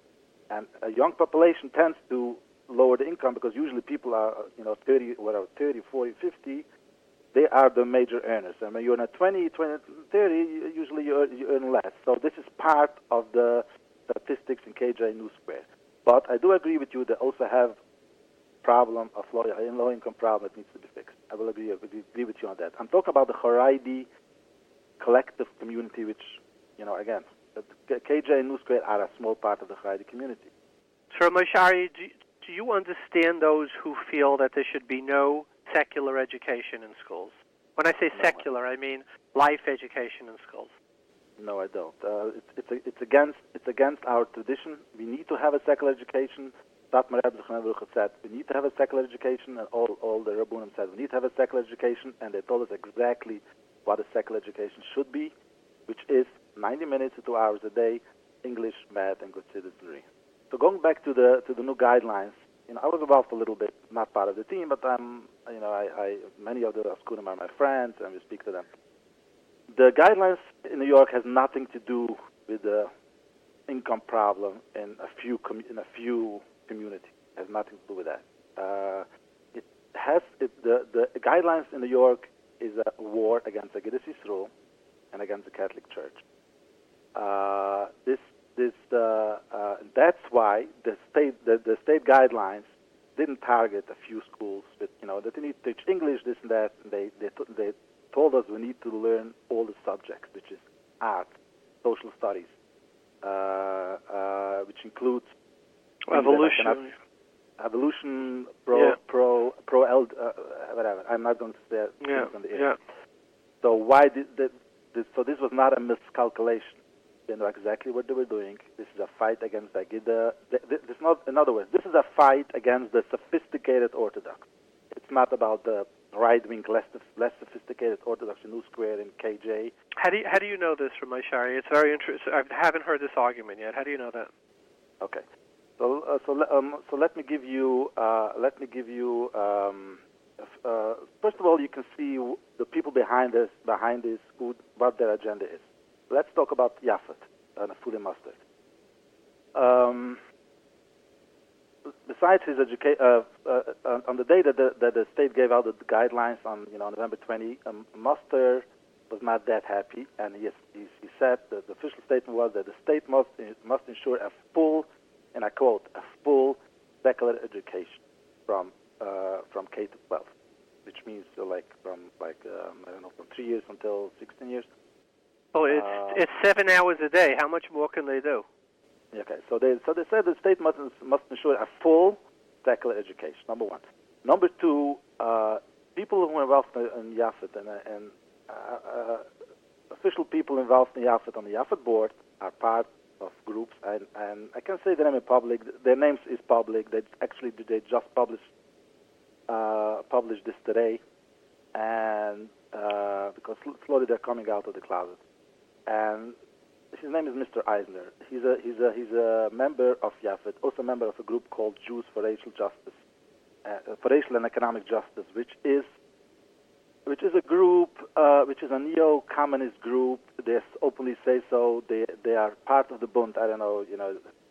And a young population tends to lower the income because usually people are 30, 40, 50. They are the major earners. And when you're in a 20, 30, usually you earn less. So this is part of the statistics in KJ New Square. But I do agree with you. They also have problem of low income problem that needs to be fixed. I will agree with you on that. I'm talking about the Haredi collective community, which again, KJ and New Square are a small part of the Haredi community. So Moshe, do you understand those who feel that there should be no secular education in schools? When I say secular, I mean life education in schools. No, I don't. It's against our tradition. We need to have a secular education. Satmar said we need to have a secular education, and all the Rabbunim said we need to have a secular education, and they told us exactly what a secular education should be, which is 90 minutes to 2 hours a day, English, math, and good citizenry. So going back to the new guidelines, I was involved a little bit, not part of the team, but many of the Askunim are my friends, and we speak to them. The guidelines in New York has nothing to do with the income problem in a few communities. It has nothing to do with that. The guidelines in New York is a war against Agudath Yisrael and against the Catholic Church. That's why the state guidelines didn't target a few schools that they need to teach English, this and that. And they told us we need to learn all the subjects, which is art, social studies, which includes evolution. Evolution, whatever. I'm not going to say things on the air. Yeah. So why so this was not a miscalculation. They know exactly what they were doing. This is a fight against Agudath. In other words, this is a fight against the sophisticated Orthodox. It's not about the right-wing, less sophisticated Orthodox in New Square and KJ. How do you know this from my Shari? It's very interesting. I haven't heard this argument yet. How do you know that? Okay. So let me give you first of all, you can see the people behind this, what their agenda is. Let's talk about Yafet and Fully Mustard. Besides his on the day that the state gave out the guidelines on November 20, Mustard was not that happy, and he said that the official statement was that the state must ensure a full, and I quote, a full secular education from K to 12, which means from 3 years until 16 years. Oh, it's 7 hours a day. How much more can they do? Okay, so they said the state must ensure a full secular education. Number one. Number two, people who are involved in Yafet and official people involved in Yafet on the Yafet board are part of groups, and I can say their name in public. Their names is public. They just published this today, and because slowly they're coming out of the closet. And his name is Mr. Eisner. He's a member of Yafet, also a member of a group called Jews for Racial Justice, for Racial and Economic Justice, which is a group, which is a neo-communist group. They openly say so. They are part of the Bund. I don't know,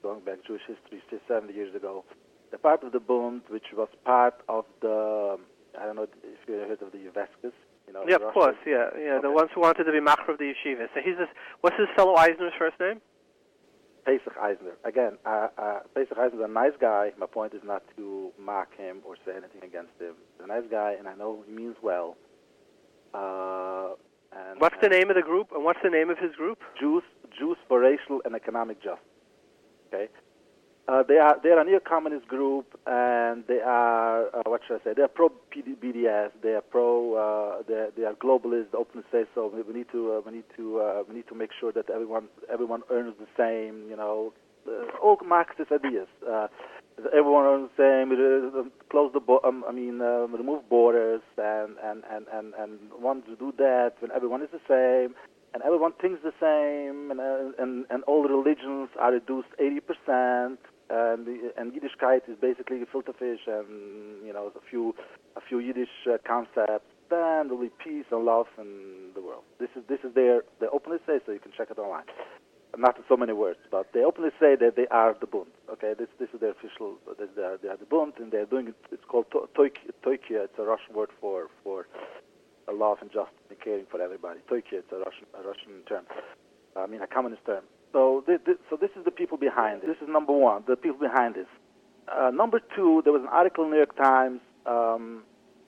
going back Jewish history, 70 years ago. They're part of the Bund, which was part of the, I don't know if you heard of the Yeveskis. Yeah, of course, yeah. Okay. The ones who wanted to be Machon of the Yeshiva. So what's his fellow Eisner's first name? Pesach Eisner. Again, Pesach Eisner is a nice guy. My point is not to mock him or say anything against him. He's a nice guy, and I know he means well. What's the name of the group, and what's the name of his group? Jews for Racial and Economic Justice. Okay. They are a neo-communist group, and they are what should I say? They are pro-BDS. They are they are globalists. Openly say so. We need to make sure that everyone earns the same. All Marxist ideas. Everyone earns the same. Close remove borders, and want to do that when everyone is the same. And everyone thinks the same, and all religions are reduced 80%, and Yiddishkeit is basically filter fish, and a few Yiddish concepts. Then there will be peace and love in the world. This is they openly say so. You can check it online. Not in so many words, but they openly say that they are the Bund. Okay, this is their official. They are the Bund, and they're doing it. It's called Toikia. It's a Russian word for love and justice and caring for everybody. Toikia, it's a Russian term. A communist term. So this is the people behind it. This is number one, the people behind this. Number two, there was an article in the New York Times a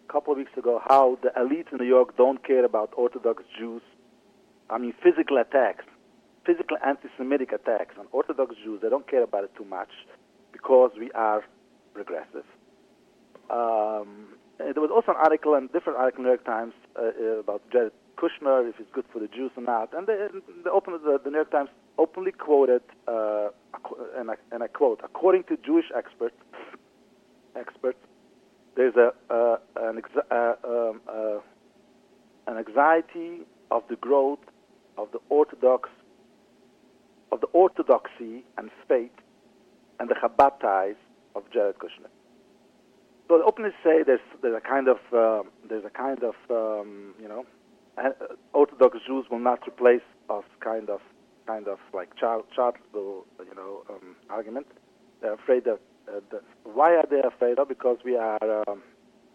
couple of weeks ago how the elites in New York don't care about Orthodox Jews. Physical attacks, physical anti-Semitic attacks on Orthodox Jews. They don't care about it too much because we are regressive. There was also an article, a different article in the New York Times about Jared Kushner, if it's good for the Jews or not. And the New York Times openly quoted, and I quote, according to Jewish experts, there's an anxiety of the growth of the orthodoxy and faith and the Chabad ties of Jared Kushner. So they openly say there's a kind of Orthodox Jews will not replace us kind of like Charlottesville argument. They're afraid that why are they afraid of? Because we are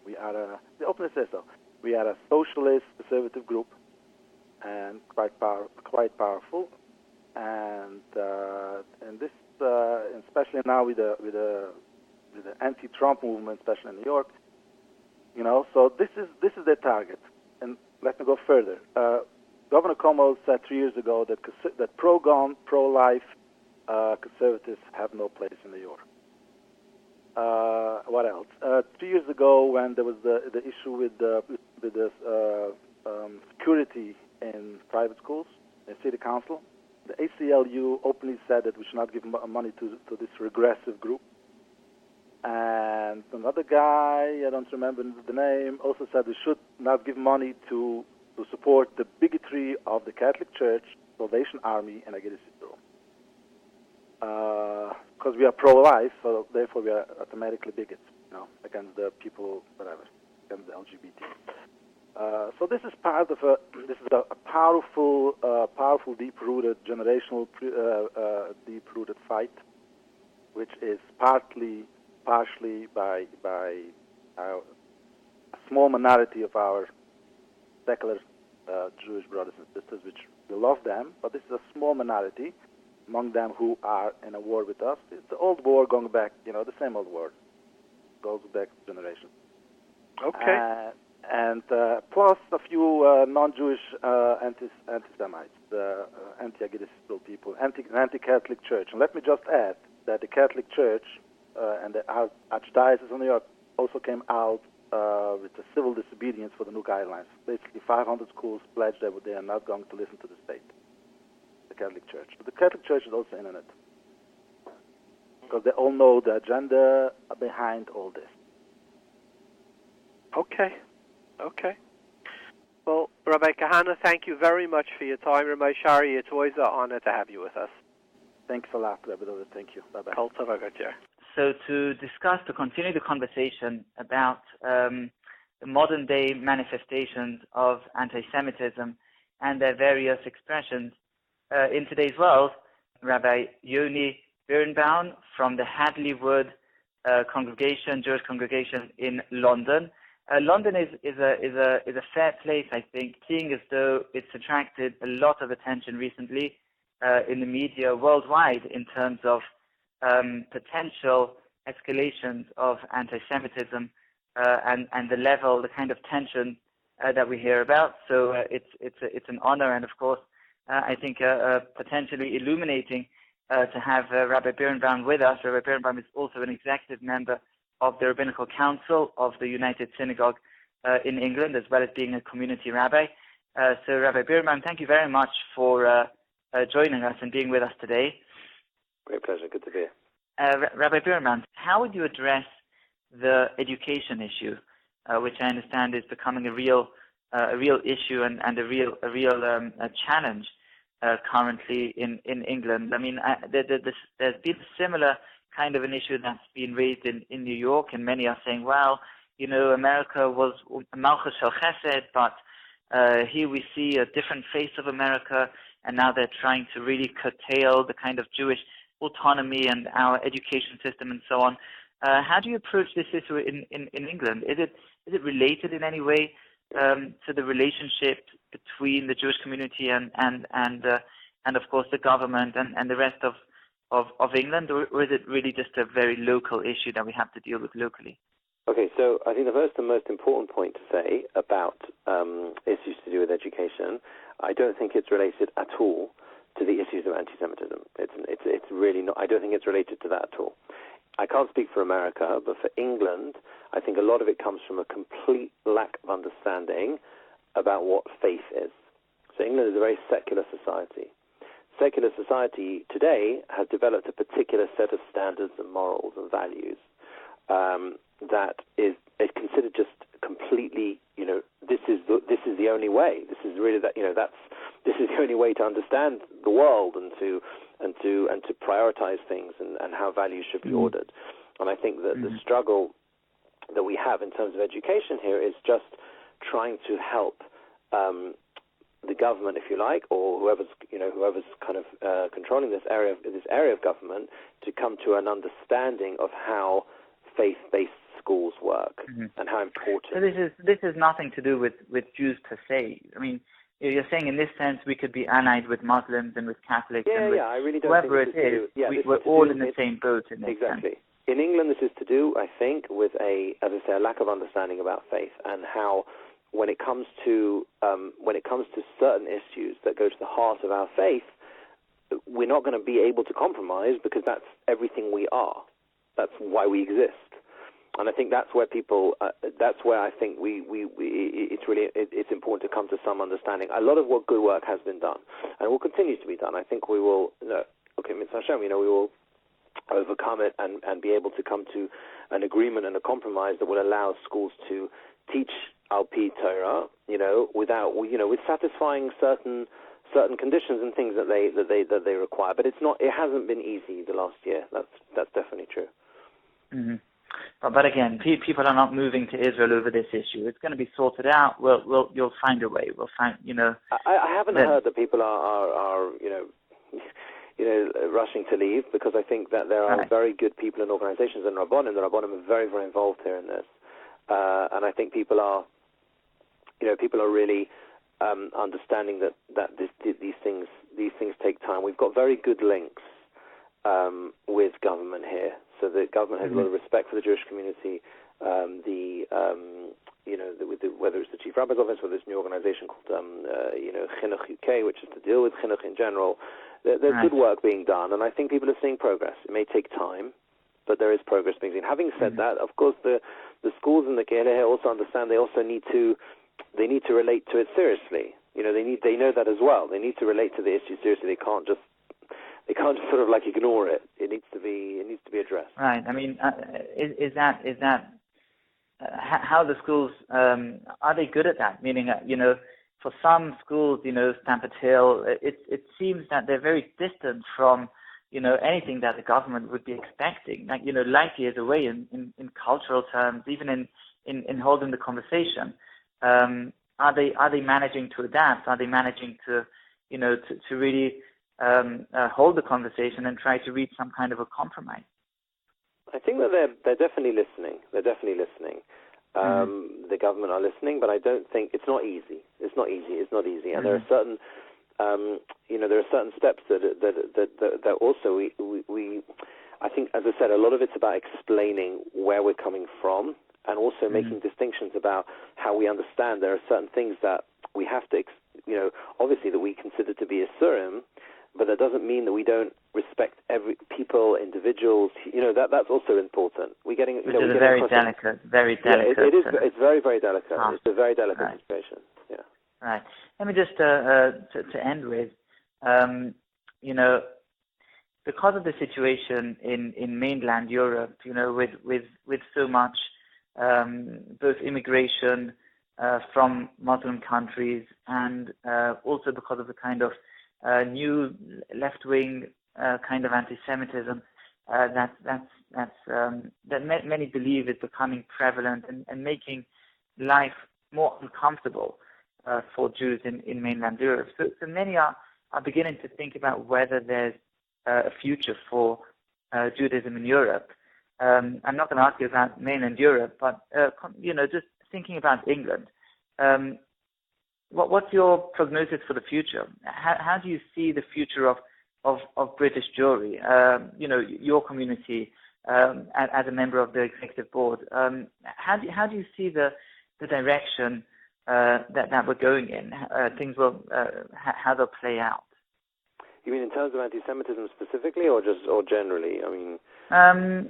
they openly say so. We are a socialist conservative group and quite powerful, and this especially now with the anti-Trump movement, especially in New York, so this is their target. And let me go further. Governor Cuomo said 3 years ago that pro-gun, pro-life conservatives have no place in New York. What else? 2 years ago, when there was the issue with the security in private schools, in city council, the ACLU openly said that we should not give money to this regressive group. And another guy, I don't remember the name, also said we should not give money to support the bigotry of the Catholic Church, Salvation Army, and Agudath. Because we are pro-life, so therefore we are automatically bigots, against the people, whatever, against the LGBT. So this is part of a powerful, deep-rooted, generational, deep-rooted fight, which is partially by a small minority of our secular Jewish brothers and sisters, which we love them, but this is a small minority among them who are in a war with us. It's the old war going back, the same old war. Goes back generations. Okay. And plus a few non-Jewish anti-Semites, anti-Agudath people, anti-Catholic Church. And let me just add that the Catholic Church and the Archdiocese of New York also came out with a civil disobedience for the new guidelines. Basically, 500 schools pledged that they are not going to listen to the state, the Catholic Church. But the Catholic Church is also in on it, because they all know the agenda behind all this. Okay. Well, Rabbi Kahane, thank you very much for your time. Rabbi Shari, it's always an honor to have you with us. Thanks a lot, Rabbi Dovid. Thank you. Bye-bye. So to continue the conversation about the modern-day manifestations of anti-Semitism and their various expressions in today's world, Rabbi Yoni Birnbaum from the Hadley Jewish congregation in London. London is a fair place, I think, seeing as though it's attracted a lot of attention recently in the media worldwide in terms of potential escalations of anti-Semitism and the kind of tension that we hear about. So it's an honor, and of course, I think potentially illuminating to have Rabbi Birnbaum with us. Rabbi Birnbaum is also an executive member of the Rabbinical Council of the United Synagogue in England, as well as being a community rabbi. So Rabbi Birnbaum, thank you very much for joining us and being with us today. Great pleasure. Good to be here. Rabbi Birnbaum, how would you address the education issue, which I understand is becoming a real issue and a real challenge currently in England? I mean, there's been a similar kind of an issue that's been raised in New York, and many are saying, well, America was Malchus Shel Chesed, but here we see a different face of America, and now they're trying to really curtail the kind of Jewish autonomy and our education system and so on. How do you approach this issue in England? Is it related in any way to the relationship between the Jewish community and of course the government and the rest of England, or is it really just a very local issue that we have to deal with locally? Okay, so I think the first and most important point to say about issues to do with education, I don't think it's related at all to the issues of anti-Semitism. It's really not. I don't think it's related to that at all. I can't speak for America, but for England, I think a lot of it comes from a complete lack of understanding about what faith is. So England is a very secular society. Secular society today has developed a particular set of standards and morals and values that is considered just completely, this is the only way. This is really this is the only way to understand the world and to prioritize things and how values should be ordered. And I think that the struggle that we have in terms of education here is just trying to help the government, if you like, or whoever's kind of controlling this area of government, to come to an understanding of how faith-based schools work and how important. So this is nothing to do with Jews per se. I mean, you're saying in this sense we could be allied with Muslims and with Catholics and with I really don't whoever think it is. We're all in the same boat in this exactly. sense. In England, this is to do, I think, with a lack of understanding about faith and how, when it comes to certain issues that go to the heart of our faith, we're not going to be able to compromise because that's everything we are. That's why we exist. And I think that's where people. That's where I think it's important to come to some understanding. A lot of good work has been done, and will continue to be done. I think we will. Mitzvah Hashem, we will overcome it and be able to come to an agreement and a compromise that will allow schools to teach Al Pi Torah, with satisfying certain conditions and things that they require. But it hasn't been easy the last year. That's definitely true. Mm-hmm. But again, people are not moving to Israel over this issue. It's going to be sorted out. You'll find a way. We'll find. I haven't heard that people are rushing to leave, because I think that there are very good people in organizations and Rabbanim. The Rabbanim are very, very involved here in this, and I think people are really understanding that these things take time. We've got very good links with government here, so the government has a lot of respect for the Jewish community. Whether it's the Chief Rabbi's office or this new organization called Chinuch UK, which is to deal with Chinuch in general. There's good work being done, and I think people are seeing progress. It may take time, but there is progress being seen. Having said that, of course, the schools and the Kehuna here also understand they also need to relate to it seriously. They know that as well. They need to relate to the issue seriously. They can't just sort of like ignore it. It needs to be addressed. Right. I mean, is that how the schools are they good at that? Meaning, for some schools, Stamford Hill, it seems that they're very distant from, anything that the government would be expecting. Like, light years away in cultural terms, even in holding the conversation. Are they managing to adapt? Are they managing to really hold the conversation and try to reach some kind of a compromise? I think that they're definitely listening. The government are listening, but I don't think it's not easy. It's not easy, and there are certain, there are certain steps that also we. I think, as I said, a lot of it's about explaining where we're coming from, and also making distinctions about how we understand there are certain things that we have to, obviously that we consider to be Isurim, but that doesn't mean that we don't respect every people, individuals. That's also important. It's very delicate. Yeah, it's very, very delicate. It's a very delicate situation. Yeah. Right. Let me just to end with, because of the situation in mainland Europe, with so much both immigration from Muslim countries and also because of the kind of new left-wing kind of anti-Semitism that many believe is becoming prevalent and making life more uncomfortable for Jews in mainland Europe. So many are beginning to think about whether there's a future for Judaism in Europe. I'm not going to ask you about mainland Europe, but just thinking about England. What's your prognosis for the future? How do you see the future of British Jewry? Your community as a member of the executive board. How do you see the direction that we're going in? Things will how they'll play out. You mean in terms of anti-Semitism specifically, or generally? I mean.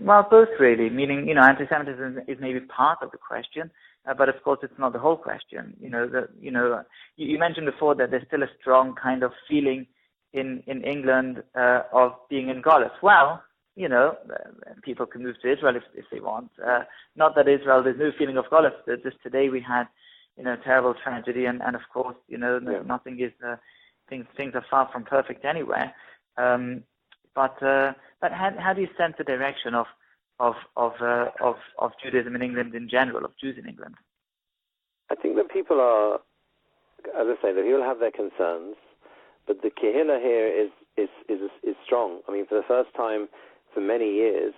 Well, both really. Meaning, anti-Semitism is maybe part of the question. But of course, it's not the whole question. You mentioned before that there's still a strong kind of feeling in England of being in Golus. Well, people can move to Israel if they want. Not that Israel, there's no feeling of Golus. Just today we had, terrible tragedy, and of course, nothing is. Things are far from perfect anywhere. But how do you sense the direction of Judaism in England in general, of Jews in England? I think that people are, as I say, that people have their concerns, but the Kehuna here is strong. I mean, for the first time for many years,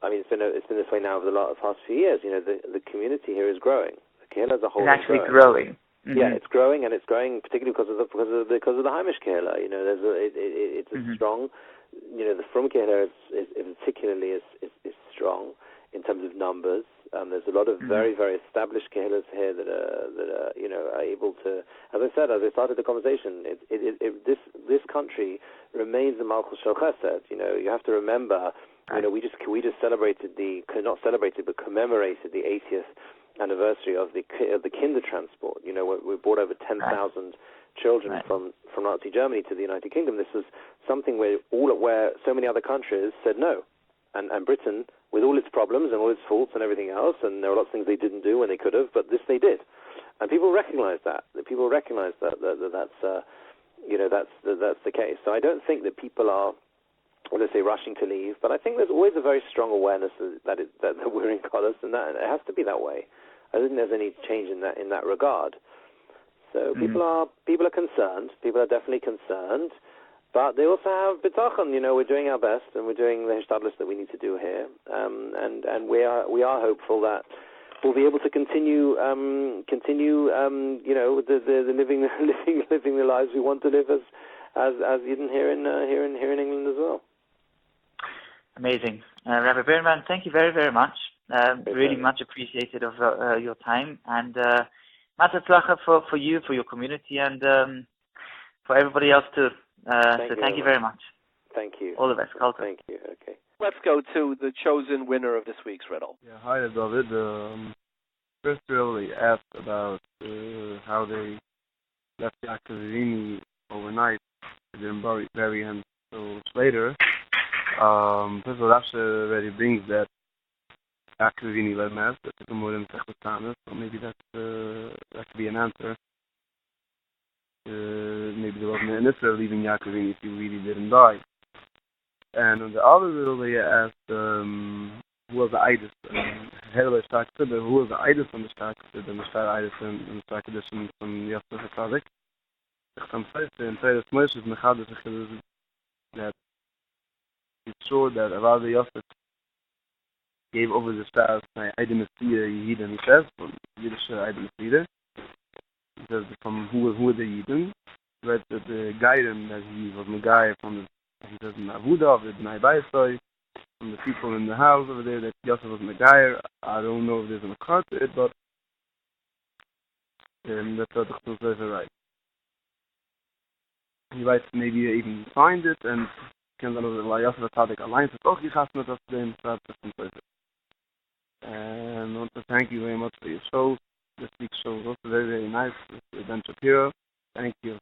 it's been this way now over the past few years. The community here is growing. The Kehuna as a whole is actually growing. Mm-hmm. Yeah, it's growing, and it's growing particularly because of the Haimish Kehuna. It's a strong. The Frum Kehuna is particularly is strong in terms of numbers. There's a lot of very, very established kehunas here that are are able to. As I said, as I started the conversation, this country remains the Malchus Shel Chesed. You have to remember. We just celebrated not celebrated but commemorated the 80th anniversary of the Kinder transport. We brought over 10,000 children from Nazi Germany to the United Kingdom. This was something where so many other countries said no, and Britain, with all its problems and all its faults and everything else, and there were lots of things they didn't do when they could have, but this they did, and people recognize that. People recognize that's the case. So I don't think that people are, let's say, rushing to leave, but I think there's always a very strong awareness that we're in Kodesh, and that it has to be that way. I don't think there's any change in that regard. So people are concerned. People are definitely concerned, but they also have bitachon. We're doing our best, and we're doing the hishtadlus that we need to do here, and we are hopeful that we'll be able to continue the living the lives we want to live as Yidden here in England as well. Amazing. Rabbi Birnbaum, thank you very, very much. Really much appreciated of your time, and matzah for you, for your community, and for everybody else too. Thank you very much. Thank you. All the best. Thank you. Okay. Let's go to the chosen winner of this week's riddle. Yeah, hi Dovid. First riddle they asked about how they left Yaakov overnight. They didn't bury him until later. First of all, Rashi already brings that Yaakov led mass. That's the Gemara in Schachter, so maybe that could be an answer. Maybe there wasn't an Israel leaving Yaakov if he really didn't die. And on the other riddle they asked who was the Eidus? Who was the Eidus on the Schachter? The Eidus and the Schachter edition from Yehoshua Tzadik. That it's sure that Rabbi Yosef gave over the status by Eidem Esida Yehiden, he says, from Yiddish Eidem Esida. He says from who were the Yehiden. But the guidance that he was the guy from he says in Agudath, the Bnei Baisoi, from the people in the house over there, that Yosef was the guy. I don't know if there's an account to it, but that's what the Chutz says right. He writes maybe even find it and can then the Yosef Tzadik alliance with Koch Chasmet of them start to it. And I want to thank you very much for your show. This week's show was also very, very nice with Ben Shapiro. Thank you.